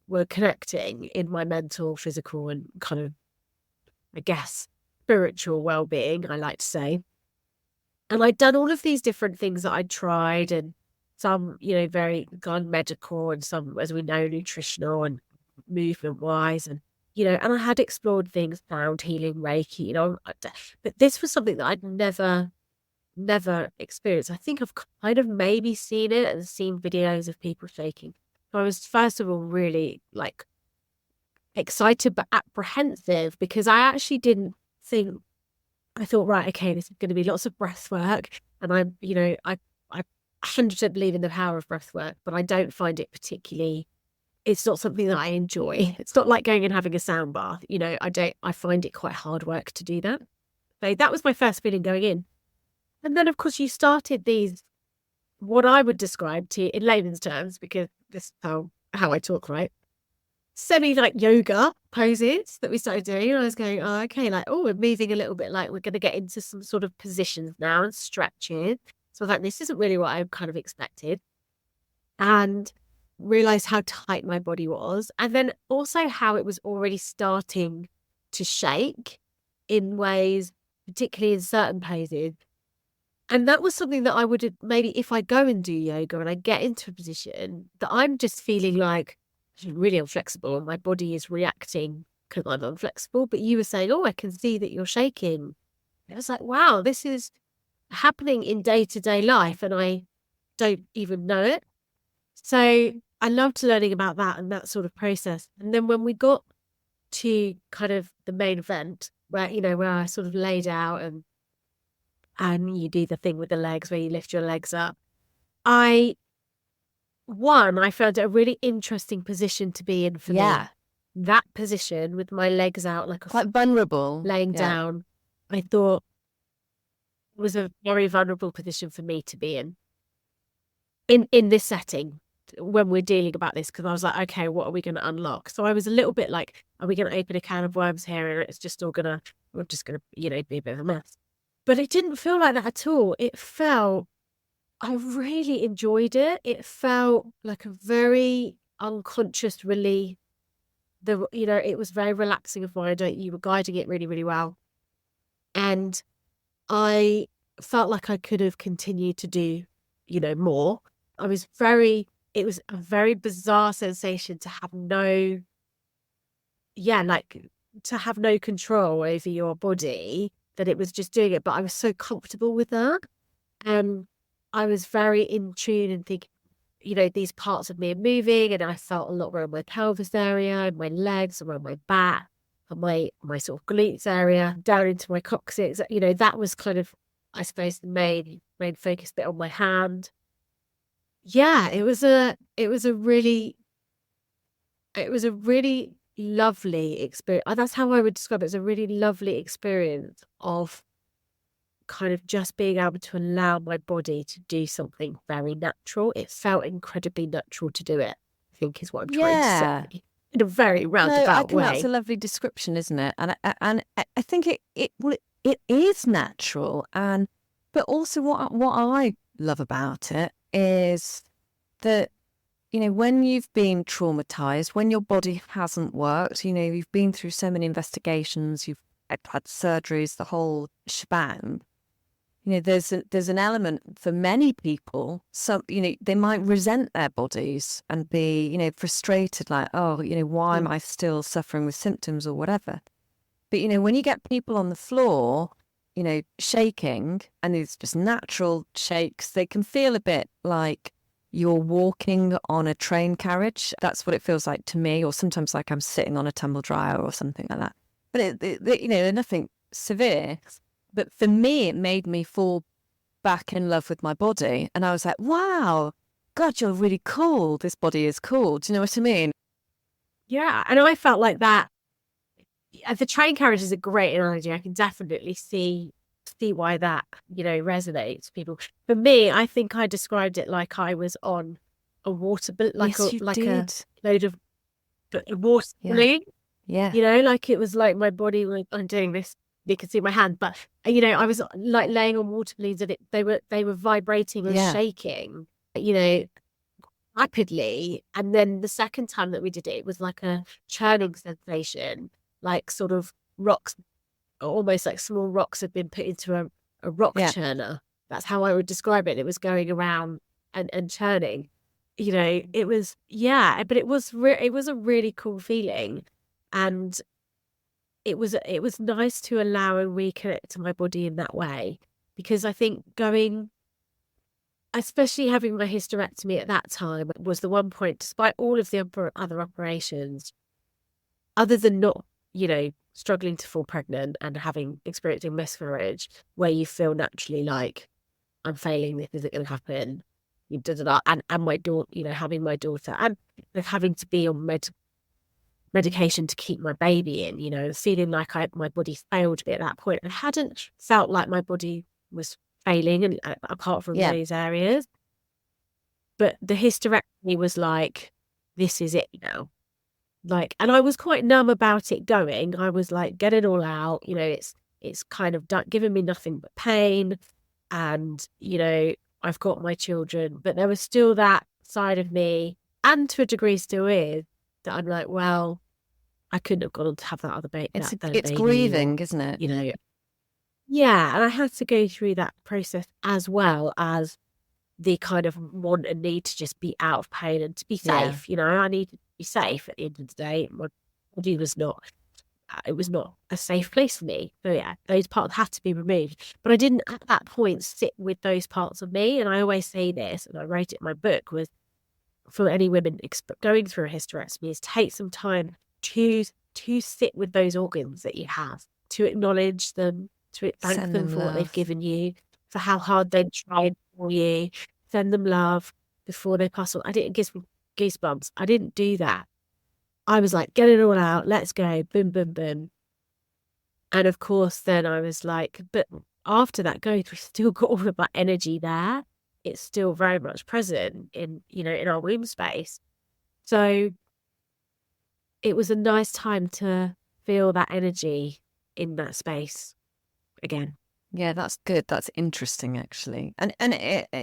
[SPEAKER 3] were connecting in my mental, physical and kind of, I guess, spiritual well-being, I like to say. And I'd done all of these different things that I'd tried, and some, very gone medical, and some, as we know, nutritional and movement-wise, and and I had explored things, sound healing, Reiki, but this was something that I'd never experienced. I think I've kind of maybe seen it and seen videos of people shaking. So I was first of all really excited but apprehensive because I actually didn't think. I thought, right, okay, this is going to be lots of breath work, and I 100% believe in the power of breath work, but I don't find it particularly. It's not something that I enjoy. It's not like going and having a sound bath. I find it quite hard work to do that. So that was my first feeling going in. And then, of course, you started these, what I would describe to you in layman's terms, because this is how I talk, right? semi like yoga poses that we started doing. And I was going, oh, okay, like, oh, we're moving a little bit, like we're going to get into some sort of positions now and stretching. So I was like, this isn't really what I kind of expected. And realized how tight my body was. And then also how it was already starting to shake in ways, particularly in certain poses. And that was something that I would maybe, if I go and do yoga and I get into a position that I'm just feeling like really inflexible and my body is reacting because I'm inflexible. But you were saying, oh, I can see that you're shaking. I was like, wow, this is happening in day-to-day life and I don't even know it. So I loved learning about that and that sort of process. And then when we got to kind of the main event where, you know, where I sort of laid out and you do the thing with the legs where you lift your legs up, I found it a really interesting position to be in for me. That position with my legs out like
[SPEAKER 1] quite vulnerable,
[SPEAKER 3] laying down, I thought was a very vulnerable position for me to be in this setting when we're dealing about this, because I was like, okay, what are we going to unlock? So I was a little bit like, are we going to open a can of worms here and it's just all we're just going to, you know, be a bit of a mess. But it didn't feel like that at all. I really enjoyed it. It felt like a very unconscious relief. It was very relaxing of mine. You were guiding it really, really well. And I felt like I could have continued to do, you know, more. It was a very bizarre sensation to have no control over your body, that it was just doing it. But I was so comfortable with that. I was very in tune and thinking, you know, these parts of me are moving, and I felt a lot around my pelvis area and my legs, around my back, and my sort of glutes area, down into my coccyx. You know, that was kind of, I suppose, the main focus bit on my hand. Yeah, it was a really lovely experience. That's how I would describe it. It was a really lovely experience of kind of just being able to allow my body to do something very natural. It felt incredibly natural to do it, I think is what I'm trying to say. In a very roundabout way.
[SPEAKER 1] I think that's a lovely description, isn't it? And I think it is natural, but also what I love about it is that, you know, when you've been traumatized, when your body hasn't worked, you know, you've been through so many investigations, you've had surgeries, the whole shebang. You know, there's an element for many people. Some, you know, they might resent their bodies and be, you know, frustrated, like, oh, you know, why am I still suffering with symptoms or whatever? But, you know, when you get people on the floor, you know, shaking, and it's just natural shakes, they can feel a bit like you're walking on a train carriage. That's what it feels like to me, or sometimes like I'm sitting on a tumble dryer or something like that. But, you know, nothing severe. But for me, it made me fall back in love with my body. And I was like, wow, God, you're really cool. This body is cool. Do you know what I mean?
[SPEAKER 3] Yeah. And I felt like that. The train carriage is a great analogy. I can definitely see why that, you know, resonates with people. For me, I think I described it like I was on a water balloon, like a load of water balloon.
[SPEAKER 1] Yeah.
[SPEAKER 3] You know, like it was like my body, like I'm doing this, you can see my hand, but you know, I was like laying on water balloons and they were vibrating and shaking, you know, rapidly. And then the second time that we did it, it was like a churning sensation, like sort of rocks, almost like small rocks had been put into a rock churner. That's how I would describe it. It was going around and churning, you know. It was, but it was a really cool feeling. And it was nice to allow and reconnect to my body in that way, because I think especially having my hysterectomy at that time, was the one point, despite all of the other operations, other than not, you know, struggling to fall pregnant and experiencing miscarriage, where you feel naturally like, I'm failing, this isn't going to happen, and my daughter, you know, having my daughter and having to be on medication to keep my baby in, you know, feeling like my body failed me at that point, and hadn't felt like my body was failing, and apart from those areas. But the hysterectomy was like, this is it now. like, and I was quite numb about it going. I was like, get it all out. You know, it's kind of giving me nothing but pain. And, you know, I've got my children, but there was still that side of me, and to a degree still is, that I'm like, well, I couldn't have gone on to have that other baby.
[SPEAKER 1] It's
[SPEAKER 3] baby,
[SPEAKER 1] grieving,
[SPEAKER 3] or,
[SPEAKER 1] isn't it?
[SPEAKER 3] you know, yeah. And I had to go through that process as well as the kind of want and need to just be out of pain and to be
[SPEAKER 1] Yeah.
[SPEAKER 3] safe. You know, I needed to be safe at the end of the day. My body was not, it was not a safe place for me. So yeah, those parts had to be removed. But I didn't at that point sit with those parts of me. And I always say this, and I wrote it in my book, was for any women going through a hysterectomy, is take some time to sit with those organs that you have, to acknowledge them, to thank
[SPEAKER 1] Send
[SPEAKER 3] them
[SPEAKER 1] them
[SPEAKER 3] for what they've
[SPEAKER 1] love.
[SPEAKER 3] given you, for how hard they've tried for you, send them love before they pass on. It gives me goosebumps. I didn't do that. I was like, get it all out, let's go, boom, boom, boom. And of course, then I was like, but after that goes, we've still got all of that energy there. It's still very much present in, you know, in our womb space. So it was a nice time to feel that energy in that space again.
[SPEAKER 1] Yeah, that's good. That's interesting, actually. And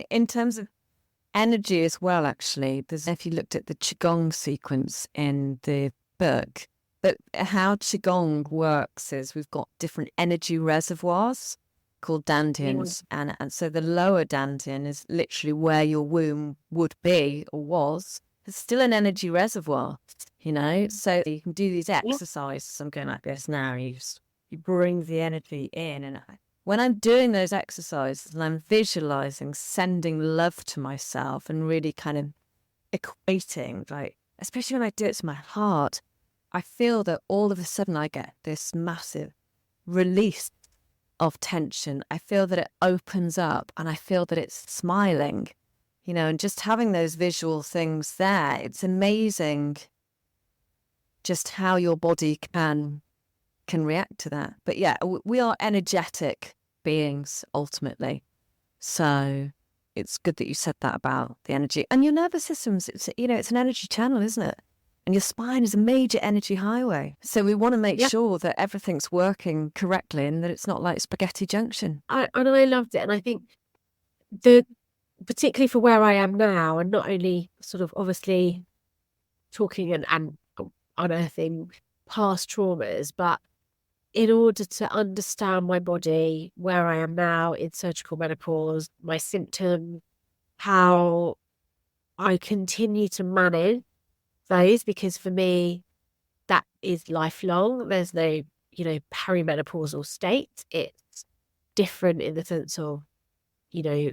[SPEAKER 1] in terms of energy as well, actually, there's, if you looked at the Qigong sequence in the book, but how Qigong works is we've got different energy reservoirs called dantians. And so the lower dantian is literally where your womb would be or was. It's still an energy reservoir, you know? So you can do these exercises. I'm going like this now. You bring the energy in. And when I'm doing those exercises and I'm visualizing, sending love to myself and really kind of equating, like, especially when I do it to my heart, I feel that all of a sudden I get this massive release of tension. I feel that it opens up and I feel that it's smiling, you know, and just having those visual things there, it's amazing just how your body can react to that. But yeah, we are energetic beings ultimately. So it's good that you said that about the energy. And your nervous system's, it's, you know, it's an energy channel, isn't it? And your spine is a major energy highway. So we want to make sure that everything's working correctly and that it's not like spaghetti junction.
[SPEAKER 3] And I loved it. And I think particularly for where I am now, and not only sort of obviously talking and unearthing past traumas, but in order to understand my body, where I am now in surgical menopause, my symptoms, how I continue to manage those, because for me, that is lifelong. There's no, you know, perimenopausal state. It's different in the sense of, you know,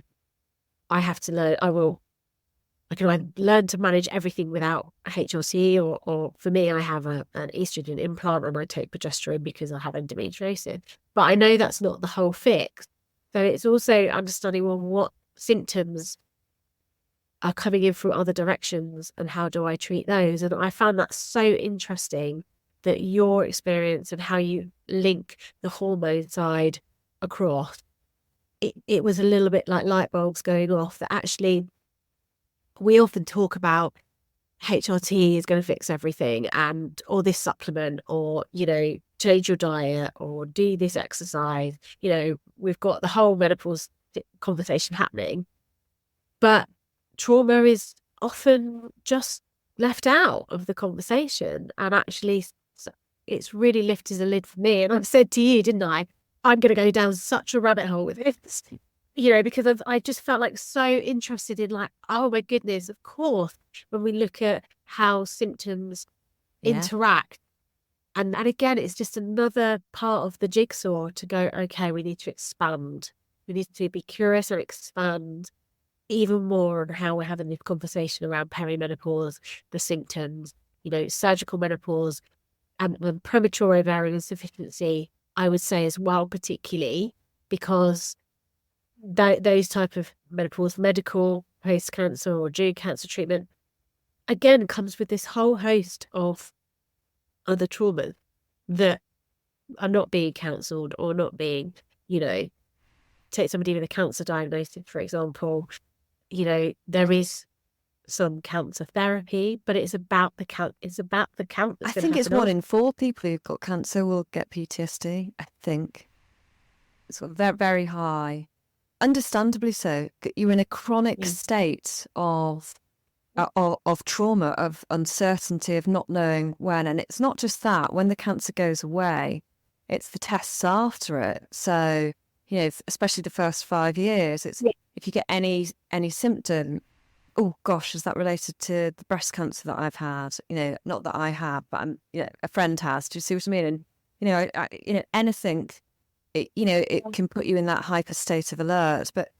[SPEAKER 3] I have to learn, I can learn to manage everything without HRT, or for me, I have an estrogen implant and I take progesterone because I have endometriosis. But I know that's not the whole fix. So it's also understanding, well, what symptoms are coming in from other directions and how do I treat those? And I found that so interesting, that your experience and how you link the hormone side across. It was a little bit like light bulbs going off, that actually we often talk about HRT is going to fix everything, and or this supplement, or, you know, change your diet or do this exercise. You know, we've got the whole menopause conversation happening, but trauma is often just left out of the conversation. And actually, it's really lifted the lid for me. And I've said to you, didn't I, I'm going to go down such a rabbit hole with this, you know, because I just felt like so interested in, like, oh my goodness, of course, when we look at how symptoms interact. And again, it's just another part of the jigsaw to go, okay, we need to expand. We need to be curious and expand even more on how we're having this conversation around perimenopause, the symptoms, you know, surgical menopause, and premature ovarian insufficiency, I would say as well, particularly because those type of menopause, medical, post-cancer or during cancer treatment, again, comes with this whole host of other traumas that are not being counselled or not being, you know, take somebody with a cancer diagnosis, for example, you know, there is some cancer therapy, but it's about the count. It's about the count.
[SPEAKER 1] I think it's 1 in 4 people who've got cancer will get PTSD. I think it's very, very high. Understandably so. You're in a chronic state of trauma, of uncertainty, of not knowing when. And it's not just that. When the cancer goes away, it's the tests after it. So, especially the first 5 years, it's if you get any symptom, oh gosh, is that related to the breast cancer that I've had? Not that I have, but a friend has. Do you see what I mean? And anything, it can put you in that hyper state of alert. But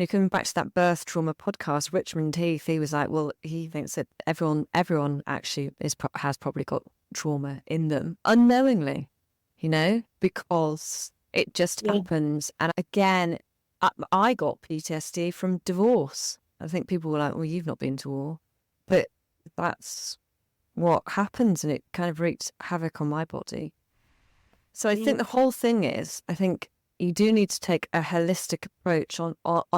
[SPEAKER 1] coming back to that birth trauma podcast, Richmond Heath, he was like, well, he thinks that everyone actually has probably got trauma in them unknowingly, because it just happens. And again, I got PTSD from divorce. I think people were like, well, you've not been to war. But that's what happens, and it kind of wreaked havoc on my body. So I think the whole thing is, I think you do need to take a holistic approach on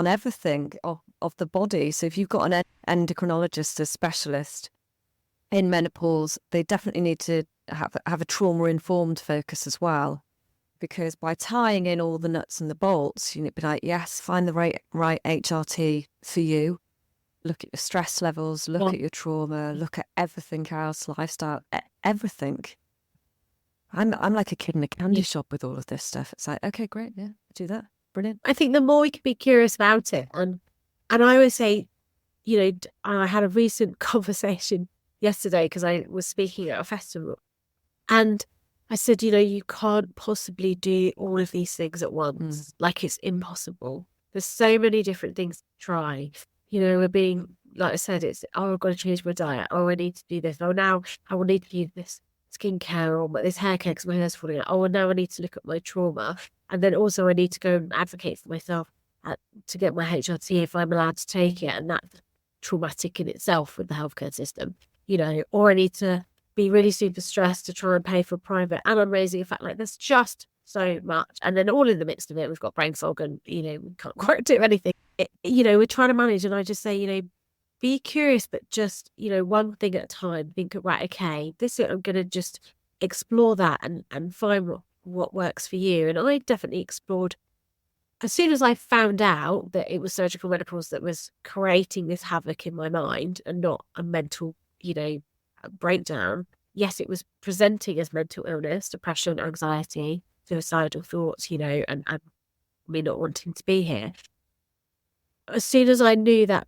[SPEAKER 1] everything of the body. So if you've got an endocrinologist, a specialist in menopause, they definitely need to have a trauma-informed focus as well. Because by tying in all the nuts and the bolts, you'd be like, yes, find the right HRT for you. Look at your stress levels, look at your trauma, look at everything else, lifestyle, everything. I'm like a kid in a candy shop with all of this stuff. It's like, okay, great, yeah, do that, brilliant.
[SPEAKER 3] I think the more we can be curious about it, and I always say, I had a recent conversation yesterday because I was speaking at a festival, and I said, you can't possibly do all of these things at once. Like, it's impossible. There's so many different things to try. We're being, like I said, it's, I've got to change my diet. Oh, I need to do this. Oh, now I will need to use this skincare or this hair care because my hair's falling out. Oh, and now I need to look at my trauma. And then also I need to go and advocate for myself to get my HRT if I'm allowed to take it. And that's traumatic in itself with the healthcare system, or I need to be really super stressed to try and pay for private. And I'm raising a fact like there's just so much. And then all in the midst of it, we've got brain fog and, we can't quite do anything. We're trying to manage. And I just say, be curious, but just, one thing at a time. Think, right, okay, I'm going to just explore that and find what works for you. And I definitely explored, as soon as I found out that it was surgical menopause that was creating this havoc in my mind and not a mental, breakdown. Yes, it was presenting as mental illness, depression, anxiety, suicidal thoughts, and me not wanting to be here. As soon as I knew that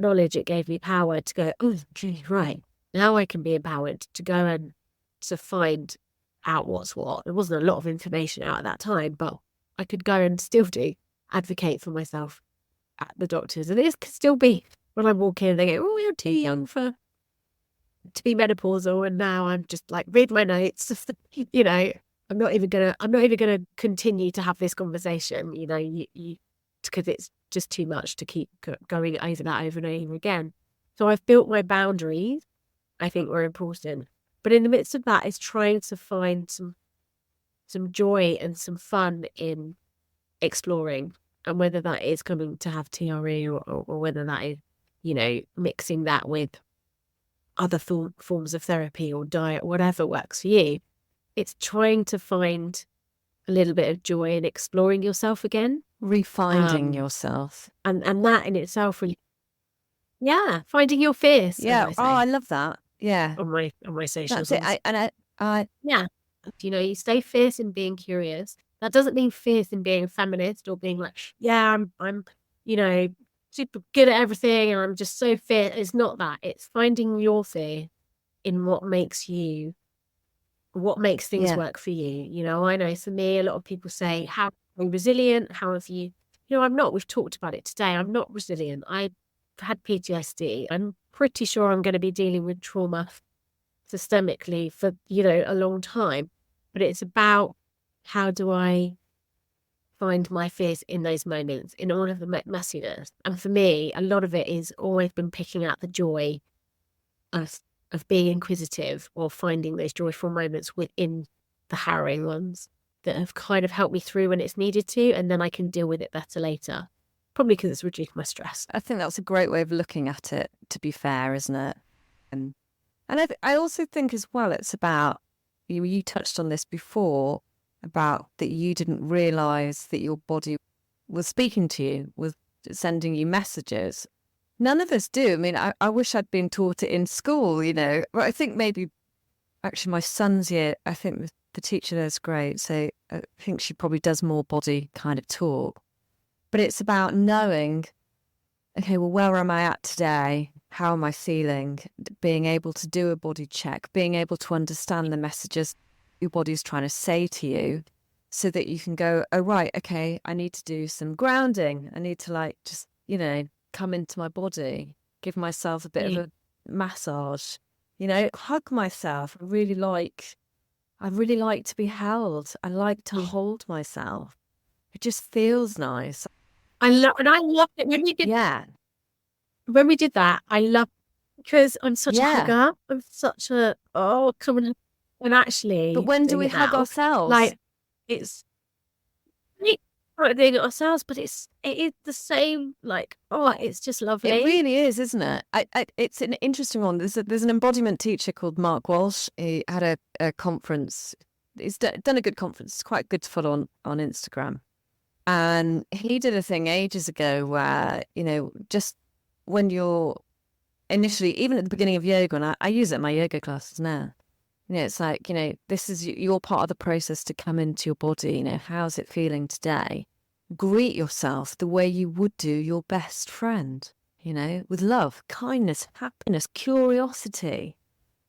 [SPEAKER 3] knowledge, it gave me power to go, oh, gee, right, now I can be empowered to go and to find out what's what. There wasn't a lot of information out at that time, but I could go and still advocate for myself at the doctors. And it could still be when I'm walking and they go, oh, you're too young to be menopausal, and now I'm just like, read my notes. I'm not even gonna continue to have this conversation. Because it's just too much to keep going over that over and over again. So I've built my boundaries. I think were important, but in the midst of that is trying to find some joy and some fun in exploring, and whether that is coming to have TRE or whether that is, mixing that with other forms of therapy or diet, whatever works for you. It's trying to find a little bit of joy in exploring yourself again.
[SPEAKER 1] Refinding yourself.
[SPEAKER 3] And that in itself really, finding your fierce.
[SPEAKER 1] Yeah. I love that. Yeah.
[SPEAKER 3] On my socials.
[SPEAKER 1] That's it.
[SPEAKER 3] Yeah. You stay fierce in being curious. That doesn't mean fierce in being a feminist or being like, I'm super good at everything and I'm just so fit. It's not that. It's finding your fear in what makes things work for you. I know for me, a lot of people say, how are you resilient? How have you, I'm not, we've talked about it today. I'm not resilient. I've had PTSD. I'm pretty sure I'm going to be dealing with trauma systemically for, a long time, but it's about how do I find my fears in those moments, in all of the messiness. And for me, a lot of it is always been picking out the joy of being inquisitive or finding those joyful moments within the harrowing ones that have kind of helped me through when it's needed to, and then I can deal with it better later. probably because it's reduced my stress.
[SPEAKER 1] I think that's a great way of looking at it, to be fair, isn't it? And I also think as well, it's about, you touched on this before, about that you didn't realise that your body was speaking to you, was sending you messages. None of us do. I mean, I wish I'd been taught it in school, Well, I think maybe, actually, my son's year, I think the teacher there's great. So I think she probably does more body kind of talk. But it's about knowing, okay, well, where am I at today? How am I feeling? Being able to do a body check, being able to understand the messages your body's trying to say to you, so that you can go, oh, right, okay, I need to do some grounding. I need to just, come into my body, give myself a bit of a massage, hug myself. I really like to be held. I like to hold myself. It just feels nice.
[SPEAKER 3] I loved it when you did.
[SPEAKER 1] Yeah.
[SPEAKER 3] When we did that, I loved, because I'm such a hugger. I'm such a come on. And actually,
[SPEAKER 1] but when do we hug ourselves?
[SPEAKER 3] It's not doing it ourselves, but it is the same. It's just lovely.
[SPEAKER 1] It really is, isn't it? It's an interesting one. There's an embodiment teacher called Mark Walsh. He had a conference. He's done a good conference. It's quite good to follow on Instagram. And he did a thing ages ago where, just when you're initially, even at the beginning of yoga, and I use it in my yoga classes now, it's like, this is your part of the process to come into your body. How's it feeling today? Greet yourself the way you would do your best friend, with love, kindness, happiness, curiosity,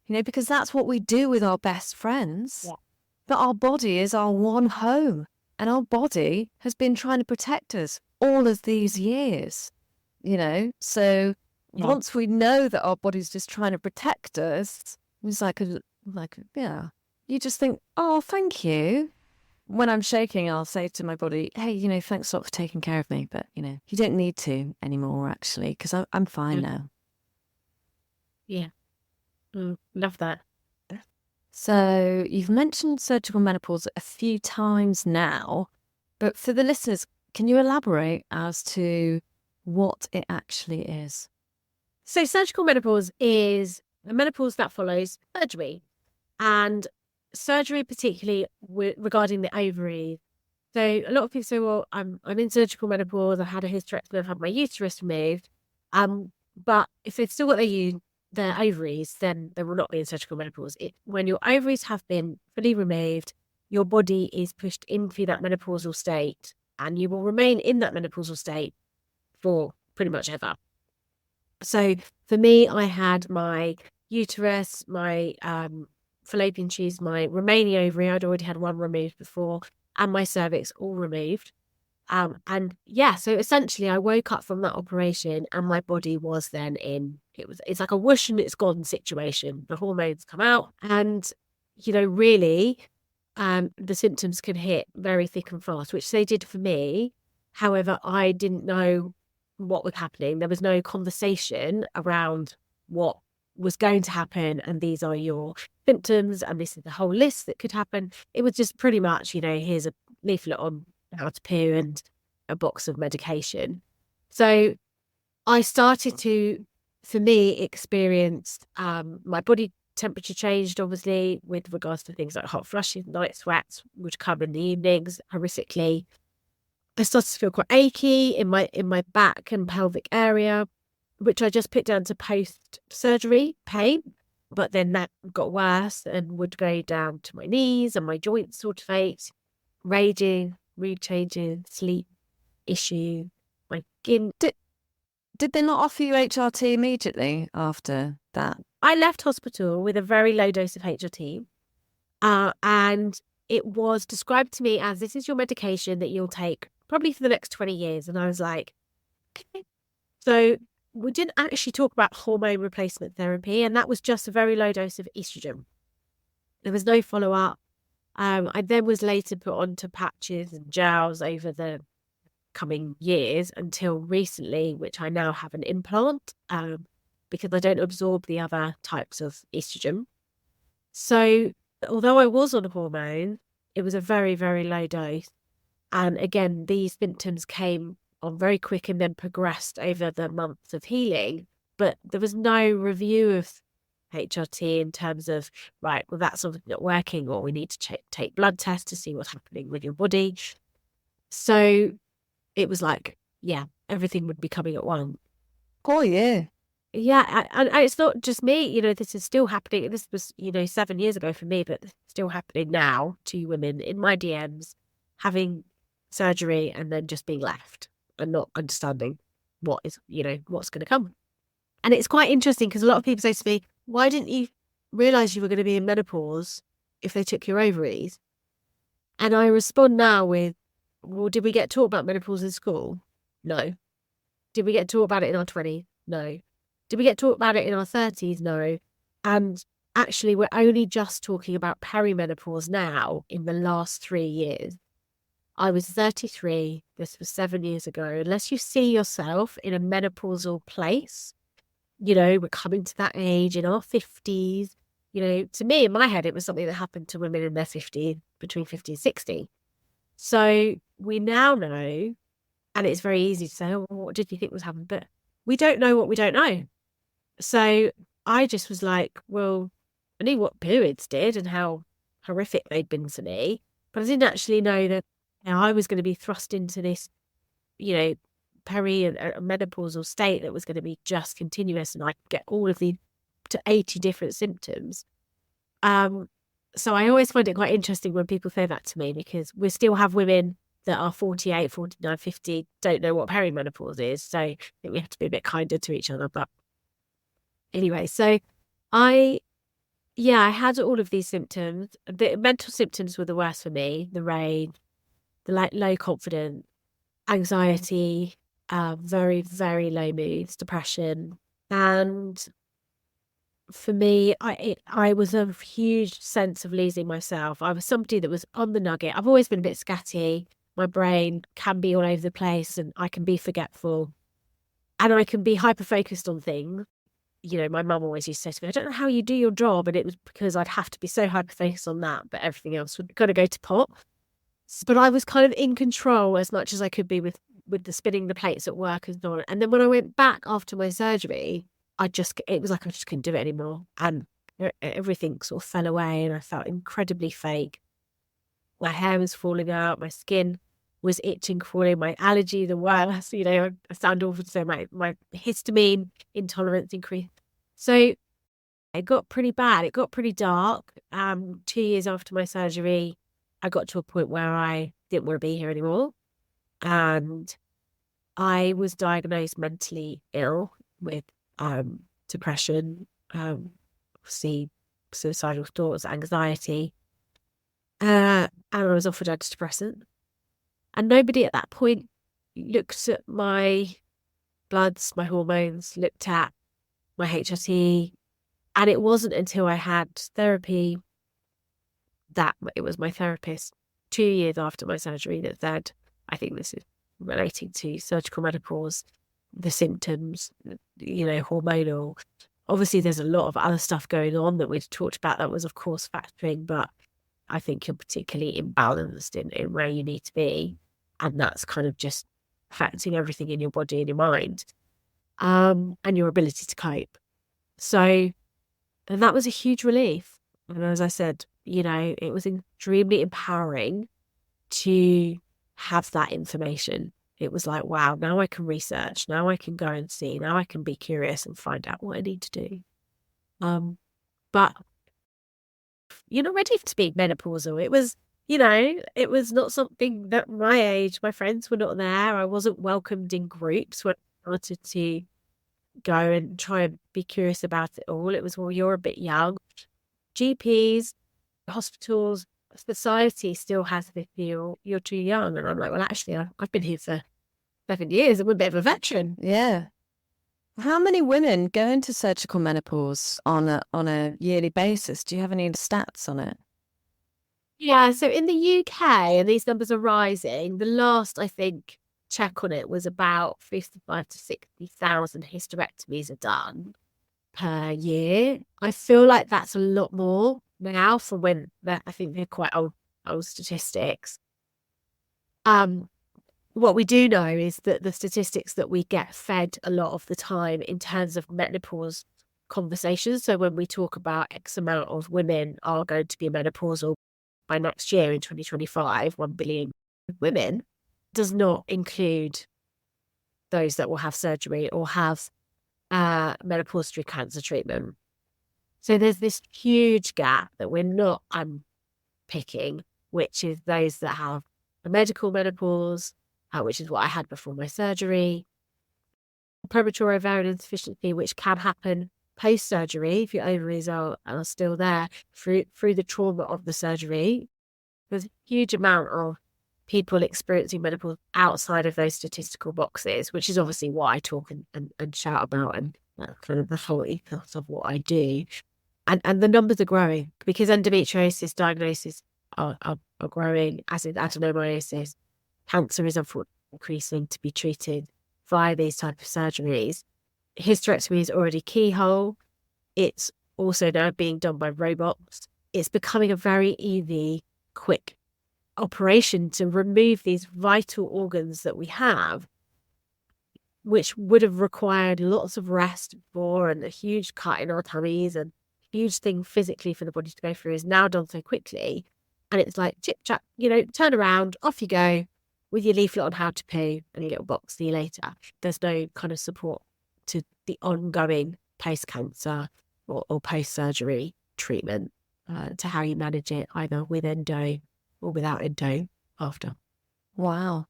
[SPEAKER 1] because that's what we do with our best friends.
[SPEAKER 3] Yeah.
[SPEAKER 1] But our body is our one home. And our body has been trying to protect us all of these years, So once we know that our body's just trying to protect us, it's you just think, oh, thank you. When I'm shaking, I'll say to my body, hey, thanks a lot for taking care of me. But, you don't need to anymore, actually, because I'm fine now.
[SPEAKER 3] Yeah. Love that.
[SPEAKER 1] So you've mentioned surgical menopause a few times now, but for the listeners, can you elaborate as to what it actually is?
[SPEAKER 3] So surgical menopause is a menopause that follows surgery, and surgery particularly regarding the ovaries. So a lot of people say, well, I'm in surgical menopause, I had a hysterectomy, I've had my uterus removed. But if they've still got their ovaries, then they will not be in surgical menopause. When your ovaries have been fully removed, your body is pushed into that menopausal state, and you will remain in that menopausal state for pretty much ever. So for me, I had my uterus, my fallopian tubes, my remaining ovary, I'd already had one removed before, and my cervix all removed. So essentially I woke up from that operation and my body was then it's like a whoosh and it's gone situation. The hormones come out and, really, the symptoms can hit very thick and fast, which they did for me. However, I didn't know what was happening. There was no conversation around what was going to happen. And these are your symptoms. And this is the whole list that could happen. It was just pretty much, here's a leaflet on how to poo and a box of medication. So I started to, for me, experience my body temperature changed, obviously, with regards to things like hot flushes, night sweats, which come in the evenings, horrifically. I started to feel quite achy in my back and pelvic area, which I just put down to post-surgery pain. But then that got worse and would go down to my knees and my joints sort of ached, raging, mood changes, sleep issue, my skin.
[SPEAKER 1] Did they not offer you HRT immediately after that?
[SPEAKER 3] I left hospital with a very low dose of HRT, and it was described to me as, this is your medication that you'll take probably for the next 20 years. And I was like, okay. So we didn't actually talk about hormone replacement therapy, and that was just a very low dose of estrogen. There was no follow-up. I then was later put onto patches and gels over the coming years until recently, which I now have an implant because I don't absorb the other types of estrogen. So although I was on hormone, it was a very, very low dose. And again, these symptoms came on very quick and then progressed over the months of healing. But there was no review of HRT in terms of, right, well, that's obviously not working, or we need to take blood tests to see what's happening with your body. So it was like, yeah, everything would be coming at once.
[SPEAKER 1] Oh, yeah.
[SPEAKER 3] Yeah, and it's not just me, this is still happening. This was, 7 years ago for me, but it's still happening now to women in my DMs having surgery and then just being left and not understanding what's going to come. And it's quite interesting because a lot of people say to me, why didn't you realize you were going to be in menopause if they took your ovaries? And I respond now with, well, did we get taught about menopause in school? No. Did we get taught about it in our 20s? No. Did we get taught about it in our 30s? No. And actually, we're only just talking about perimenopause now in the last 3 years. I was 33. This was 7 years ago. Unless you see yourself in a menopausal place, we're coming to that age in our 50s. To me, in my head, it was something that happened to women in their 50s, between 50 and 60. So we now know, and it's very easy to say, oh, what did you think was happening? But we don't know what we don't know. So I just was like, well, I knew what periods did and how horrific they'd been to me, but I didn't actually know that I was going to be thrust into this, peri and menopausal state that was going to be just continuous, and I could get all of the to 80 different symptoms. So I always find it quite interesting when people say that to me, because we still have women that are 48, 49, 50, don't know what perimenopause is. So I think we have to be a bit kinder to each other. But anyway, so I had all of these symptoms. The mental symptoms were the worst for me: the rage, the low confidence, anxiety, very, very low moods, depression. And for me, I was a huge sense of losing myself. I was somebody that was on the nugget. I've always been a bit scatty. My brain can be all over the place, and I can be forgetful, and I can be hyper-focused on things. My mum always used to say to me, I don't know how you do your job. And it was because I'd have to be so hyper-focused on that, but everything else would kind of go to pot. But I was kind of in control as much as I could be with the spinning the plates at work and so on. And then when I went back after my surgery, it was like I just couldn't do it anymore. And everything sort of fell away, and I felt incredibly fake. My hair was falling out, my skin was itching, crawling, my allergy, the worst, I sound awful to say, my histamine intolerance increased. So it got pretty bad. It got pretty dark. 2 years after my surgery, I got to a point where I didn't want to be here anymore. And I was diagnosed mentally ill with depression, obviously suicidal thoughts, anxiety, and I was offered antidepressant. And nobody at that point looked at my bloods, my hormones, looked at my HRT. And it wasn't until I had therapy that it was my therapist 2 years after my surgery that said, I think this is relating to surgical menopause, the symptoms, hormonal. Obviously, there's a lot of other stuff going on that we've talked about that was, of course, factoring, but I think you're particularly imbalanced in where you need to be. And that's kind of just affecting everything in your body and your mind, and your ability to cope. So, and that was a huge relief. And as I said, it was extremely empowering to have that information. It was like, wow, now I can research, now I can go and see, now I can be curious and find out what I need to do. But you're not ready to be menopausal. It was, it was not something that my age, my friends were not there. I wasn't welcomed in groups when I wanted to go and try and be curious about it all. It was, well, you're a bit young. GPs, hospitals, society still has this view, you're too young. And I'm like, well, actually, I've been here for 7 years. I'm a bit of a veteran.
[SPEAKER 1] Yeah. How many women go into surgical menopause on a yearly basis? Do you have any stats on it?
[SPEAKER 3] Yeah, so in the UK, and these numbers are rising, the last, I think, check on it was about 55 to 60,000 hysterectomies are done per year. I feel like that's a lot more now for when I think they're quite old statistics. what we do know is that the statistics that we get fed a lot of the time in terms of menopause conversations, so when we talk about X amount of women are going to be menopausal by next year in 2025, 1 billion women, does not include those that will have surgery or have menopause through cancer treatment. So there's this huge gap that we're not unpicking, which is those that have a medical menopause, which is what I had before my surgery, premature ovarian insufficiency, which can happen post-surgery if your ovaries are still there through the trauma of the surgery. There's a huge amount of people experiencing menopause outside of those statistical boxes, which is obviously what I talk and shout about, and that's kind of the whole ethos of what I do. And the numbers are growing because endometriosis diagnoses are growing, as is adenomyosis. Cancer is unfortunately increasing to be treated via these type of surgeries. Hysterectomy is already keyhole. It's also now being done by robots. It's becoming a very easy, quick operation to remove these vital organs that we have, which would have required lots of rest before and a huge cut in our tummies and huge thing physically for the body to go through, is now done so quickly. And it's like chip chat, turn around, off you go with your leaflet on how to poo and your little box, see you later. There's no kind of support to the ongoing post-cancer or post-surgery treatment to how you manage it, either with endo or without endo after.
[SPEAKER 1] Wow.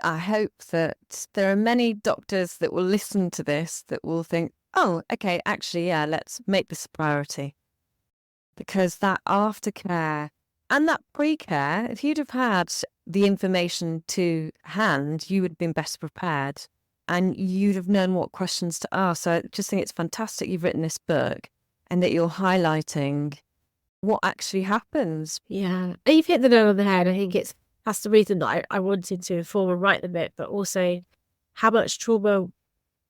[SPEAKER 1] I hope that there are many doctors that will listen to this that will think, oh, okay, actually, yeah, let's make this a priority. Because that aftercare and that pre-care, if you'd have had the information to hand, you would have been better prepared and you'd have known what questions to ask. So I just think it's fantastic you've written this book and that you're highlighting what actually happens.
[SPEAKER 3] Yeah, you've hit the nail on the head. I think that's the reason that I wanted to inform and write the book, but also how much trauma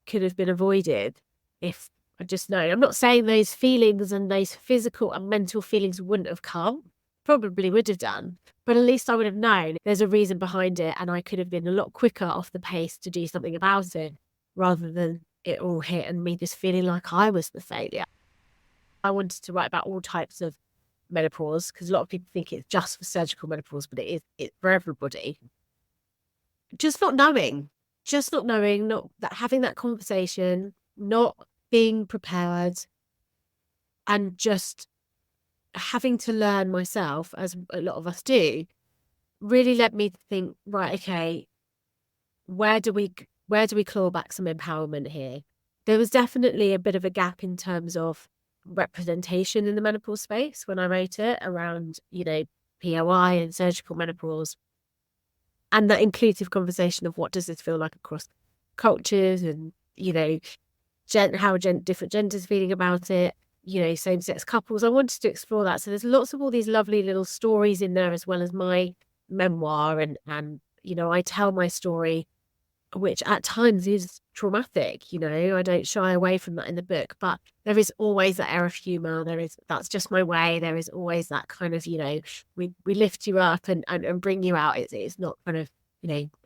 [SPEAKER 3] could have been avoided if I just known. I'm not saying those feelings and those physical and mental feelings wouldn't have come. Probably would have done, but at least I would have known there's a reason behind it, and I could have been a lot quicker off the pace to do something about it, rather than it all hit and me just feeling like I was the failure. I wanted to write about all types of menopause because a lot of people think it's just for surgical menopause, but it's for everybody. Just not knowing, not that, having that conversation, not being prepared, and just having to learn myself, as a lot of us do, really led me to think, right, okay, where do we claw back some empowerment here? There was definitely a bit of a gap in terms of representation in the menopause space when I wrote it around, POI and surgical menopause, and that inclusive conversation of what does this feel like across cultures, and how different genders feeling about it, same-sex couples. I wanted to explore that. So there's lots of all these lovely little stories in there, as well as my memoir, and I tell my story, which at times is traumatic. I don't shy away from that in the book, but there is always that air of humour. That's just my way. There is always that kind of, we lift you up and bring you out. It's not kind of,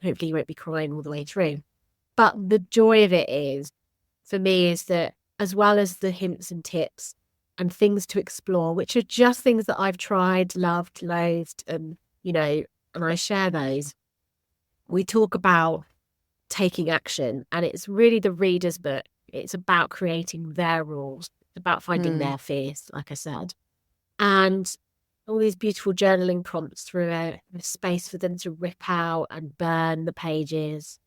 [SPEAKER 3] hopefully you won't be crying all the way through. But the joy of it is, for me, is that as well as the hints and tips and things to explore, which are just things that I've tried, loved, loathed, and I share those, we talk about taking action, and it's really the reader's book. It's about creating their rules. It's about finding their fears, like I said, and all these beautiful journaling prompts through a space for them to rip out and burn the pages.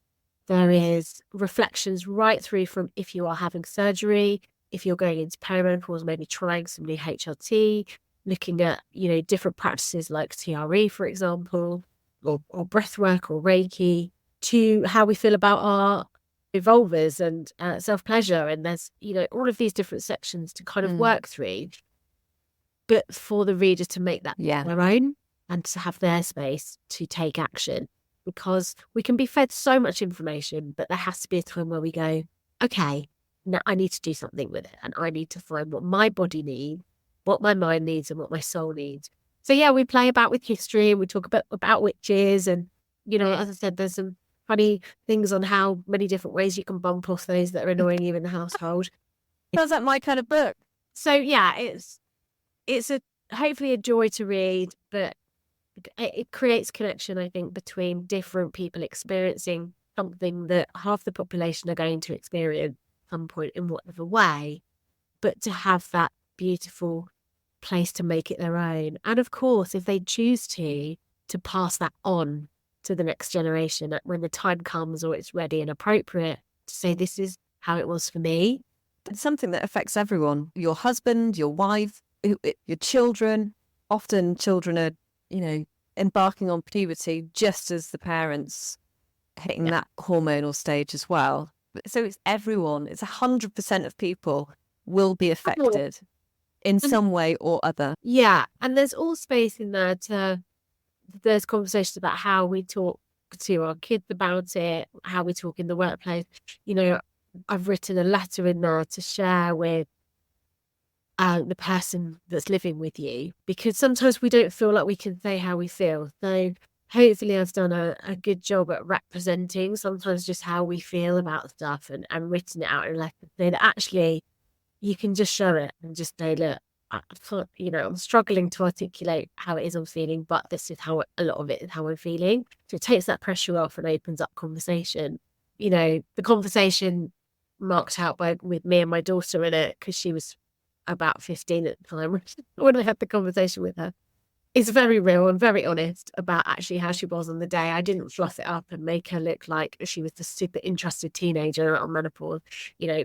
[SPEAKER 3] There is reflections right through from if you are having surgery, if you're going into perimenopause, maybe trying some new HRT, looking at different practices like TRE, for example, or breath work or Reiki, to how we feel about our vulvas and self-pleasure. And there's, all of these different sections to kind of work through, but for the reader to make that their own and to have their space to take action. Because we can be fed so much information, but there has to be a time where we go, okay, now I need to do something with it. And I need to find what my body needs, what my mind needs, and what my soul needs. So yeah, we play about with history, and we talk about witches and As I said, there's some funny things on how many different ways you can bump off those that are annoying you in the household.
[SPEAKER 1] Sounds like my kind of book.
[SPEAKER 3] So yeah, it's hopefully a joy to read, but it creates connection, I think, between different people experiencing something that half the population are going to experience at some point in whatever way, but to have that beautiful place to make it their own. And of course, if they choose to pass that on to the next generation when the time comes or it's ready and appropriate, to say, this is how it was for me.
[SPEAKER 1] It's something that affects everyone, your husband, your wife, your children. Often children are, embarking on puberty just as the parents hitting that hormonal stage as well. So it's everyone. It's 100% of people will be affected in some way or other.
[SPEAKER 3] Yeah. And there's all space in there there's conversations about how we talk to our kids about it, how we talk in the workplace. I've written a letter in there to share with the person that's living with you, because sometimes we don't feel like we can say how we feel. So hopefully I've done a good job at representing sometimes just how we feel about stuff and written it out in a letter, so that actually you can just show it and just say, look, I can't, I'm struggling to articulate how it is I'm feeling, but this is how a lot of it is how I'm feeling. So it takes that pressure off and opens up conversation. The conversation marked out with me and my daughter in it, because she was about 15 at the time when I had the conversation with her. It's very real and very honest about actually how she was on the day. I didn't fluff it up and make her look like she was the super interested teenager on menopause.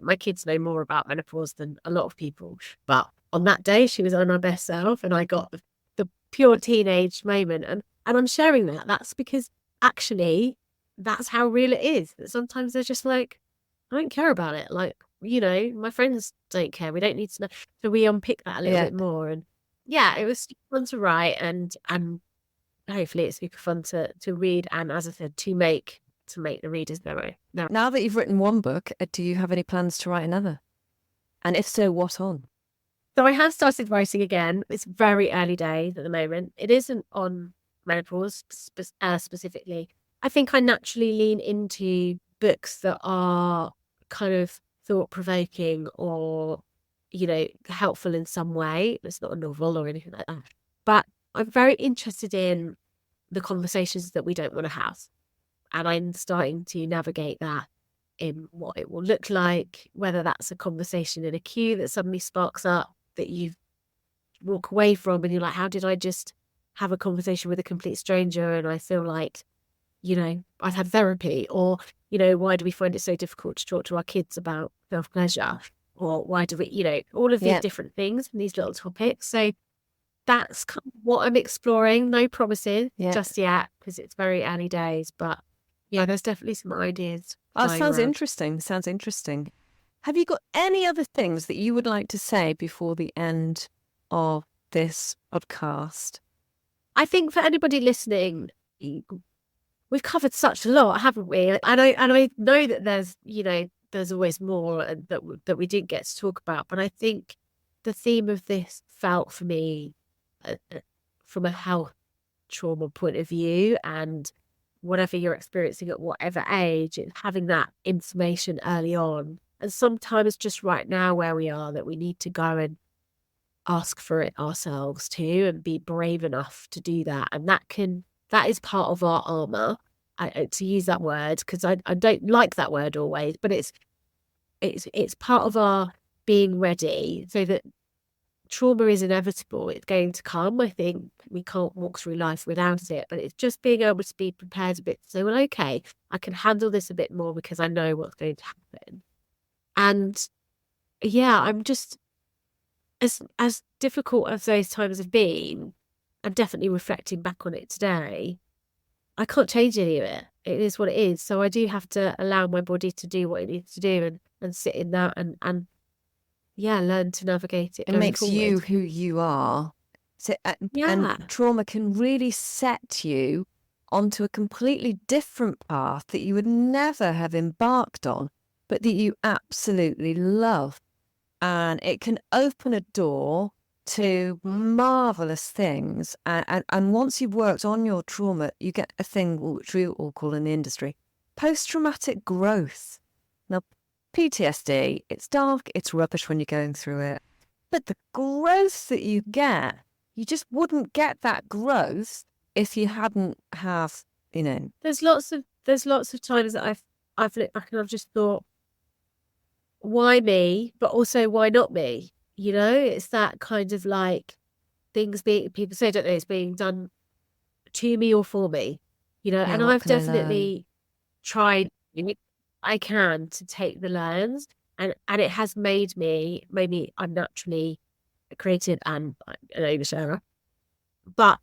[SPEAKER 3] My kids know more about menopause than a lot of people, but on that day she was on her best self, and I got the pure teenage moment. And I'm sharing that. That's because actually that's how real it is. That sometimes they're just like, I don't care about it. Like, my friends don't care. We don't need to know. So we unpick that a little bit more. And yeah, it was fun to write, and hopefully it's super fun to read. And as I said, to make the readers their own.
[SPEAKER 1] Now that you've written one book, do you have any plans to write another? And if so, what on?
[SPEAKER 3] So I have started writing again. It's very early days at the moment. It isn't on menopause specifically. I think I naturally lean into books that are kind of thought-provoking or, helpful in some way. It's not a novel or anything like that. But I'm very interested in the conversations that we don't want to have. And I'm starting to navigate that in what it will look like, whether that's a conversation in a queue that suddenly sparks up that you walk away from and you're like, how did I just have a conversation with a complete stranger and I feel like, I've had therapy? Or, why do we find it so difficult to talk to our kids about self-pleasure? Or why do we, all of these different things and these little topics. So that's kind of what I'm exploring. No promises just yet, because it's very early days. But yeah, there's definitely some ideas.
[SPEAKER 1] Oh, sounds interesting. Sounds interesting. Have you got any other things that you would like to say before the end of this podcast?
[SPEAKER 3] I think for anybody listening, we've covered such a lot, haven't we? And I know that there's always more that we didn't get to talk about. But I think the theme of this felt for me from a health trauma point of view, and whatever you're experiencing at whatever age, it's having that information early on. And sometimes just right now where we are, that we need to go and ask for it ourselves too, and be brave enough to do that. And that is part of our armor, to use that word, because I don't like that word always, but it's part of our being ready, so that trauma is inevitable. It's going to come. I think we can't walk through life without it, but it's just being able to be prepared a bit to say, well, okay, I can handle this a bit more because I know what's going to happen. And yeah, I'm just, as difficult as those times have been, and definitely reflecting back on it today, I can't change any of it. It is what it is. So I do have to allow my body to do what it needs to do, and sit in that and learn to navigate it.
[SPEAKER 1] It makes you who you are. So, and trauma can really set you onto a completely different path that you would never have embarked on, but that you absolutely love. And it can open a door to marvelous things. And once you've worked on your trauma, you get a thing which we all call in the industry post-traumatic growth. Now, PTSD, it's dark, it's rubbish when you're going through it. But the growth that you get, you just wouldn't get that growth if you hadn't have,
[SPEAKER 3] There's lots of times that I've looked back and I've just thought, why me? But also, why not me? It's that kind of like things people say, don't they? It's being done to me or for me, and I've definitely tried I can to take the learns, and it has made me, maybe I'm naturally creative and an oversharer, but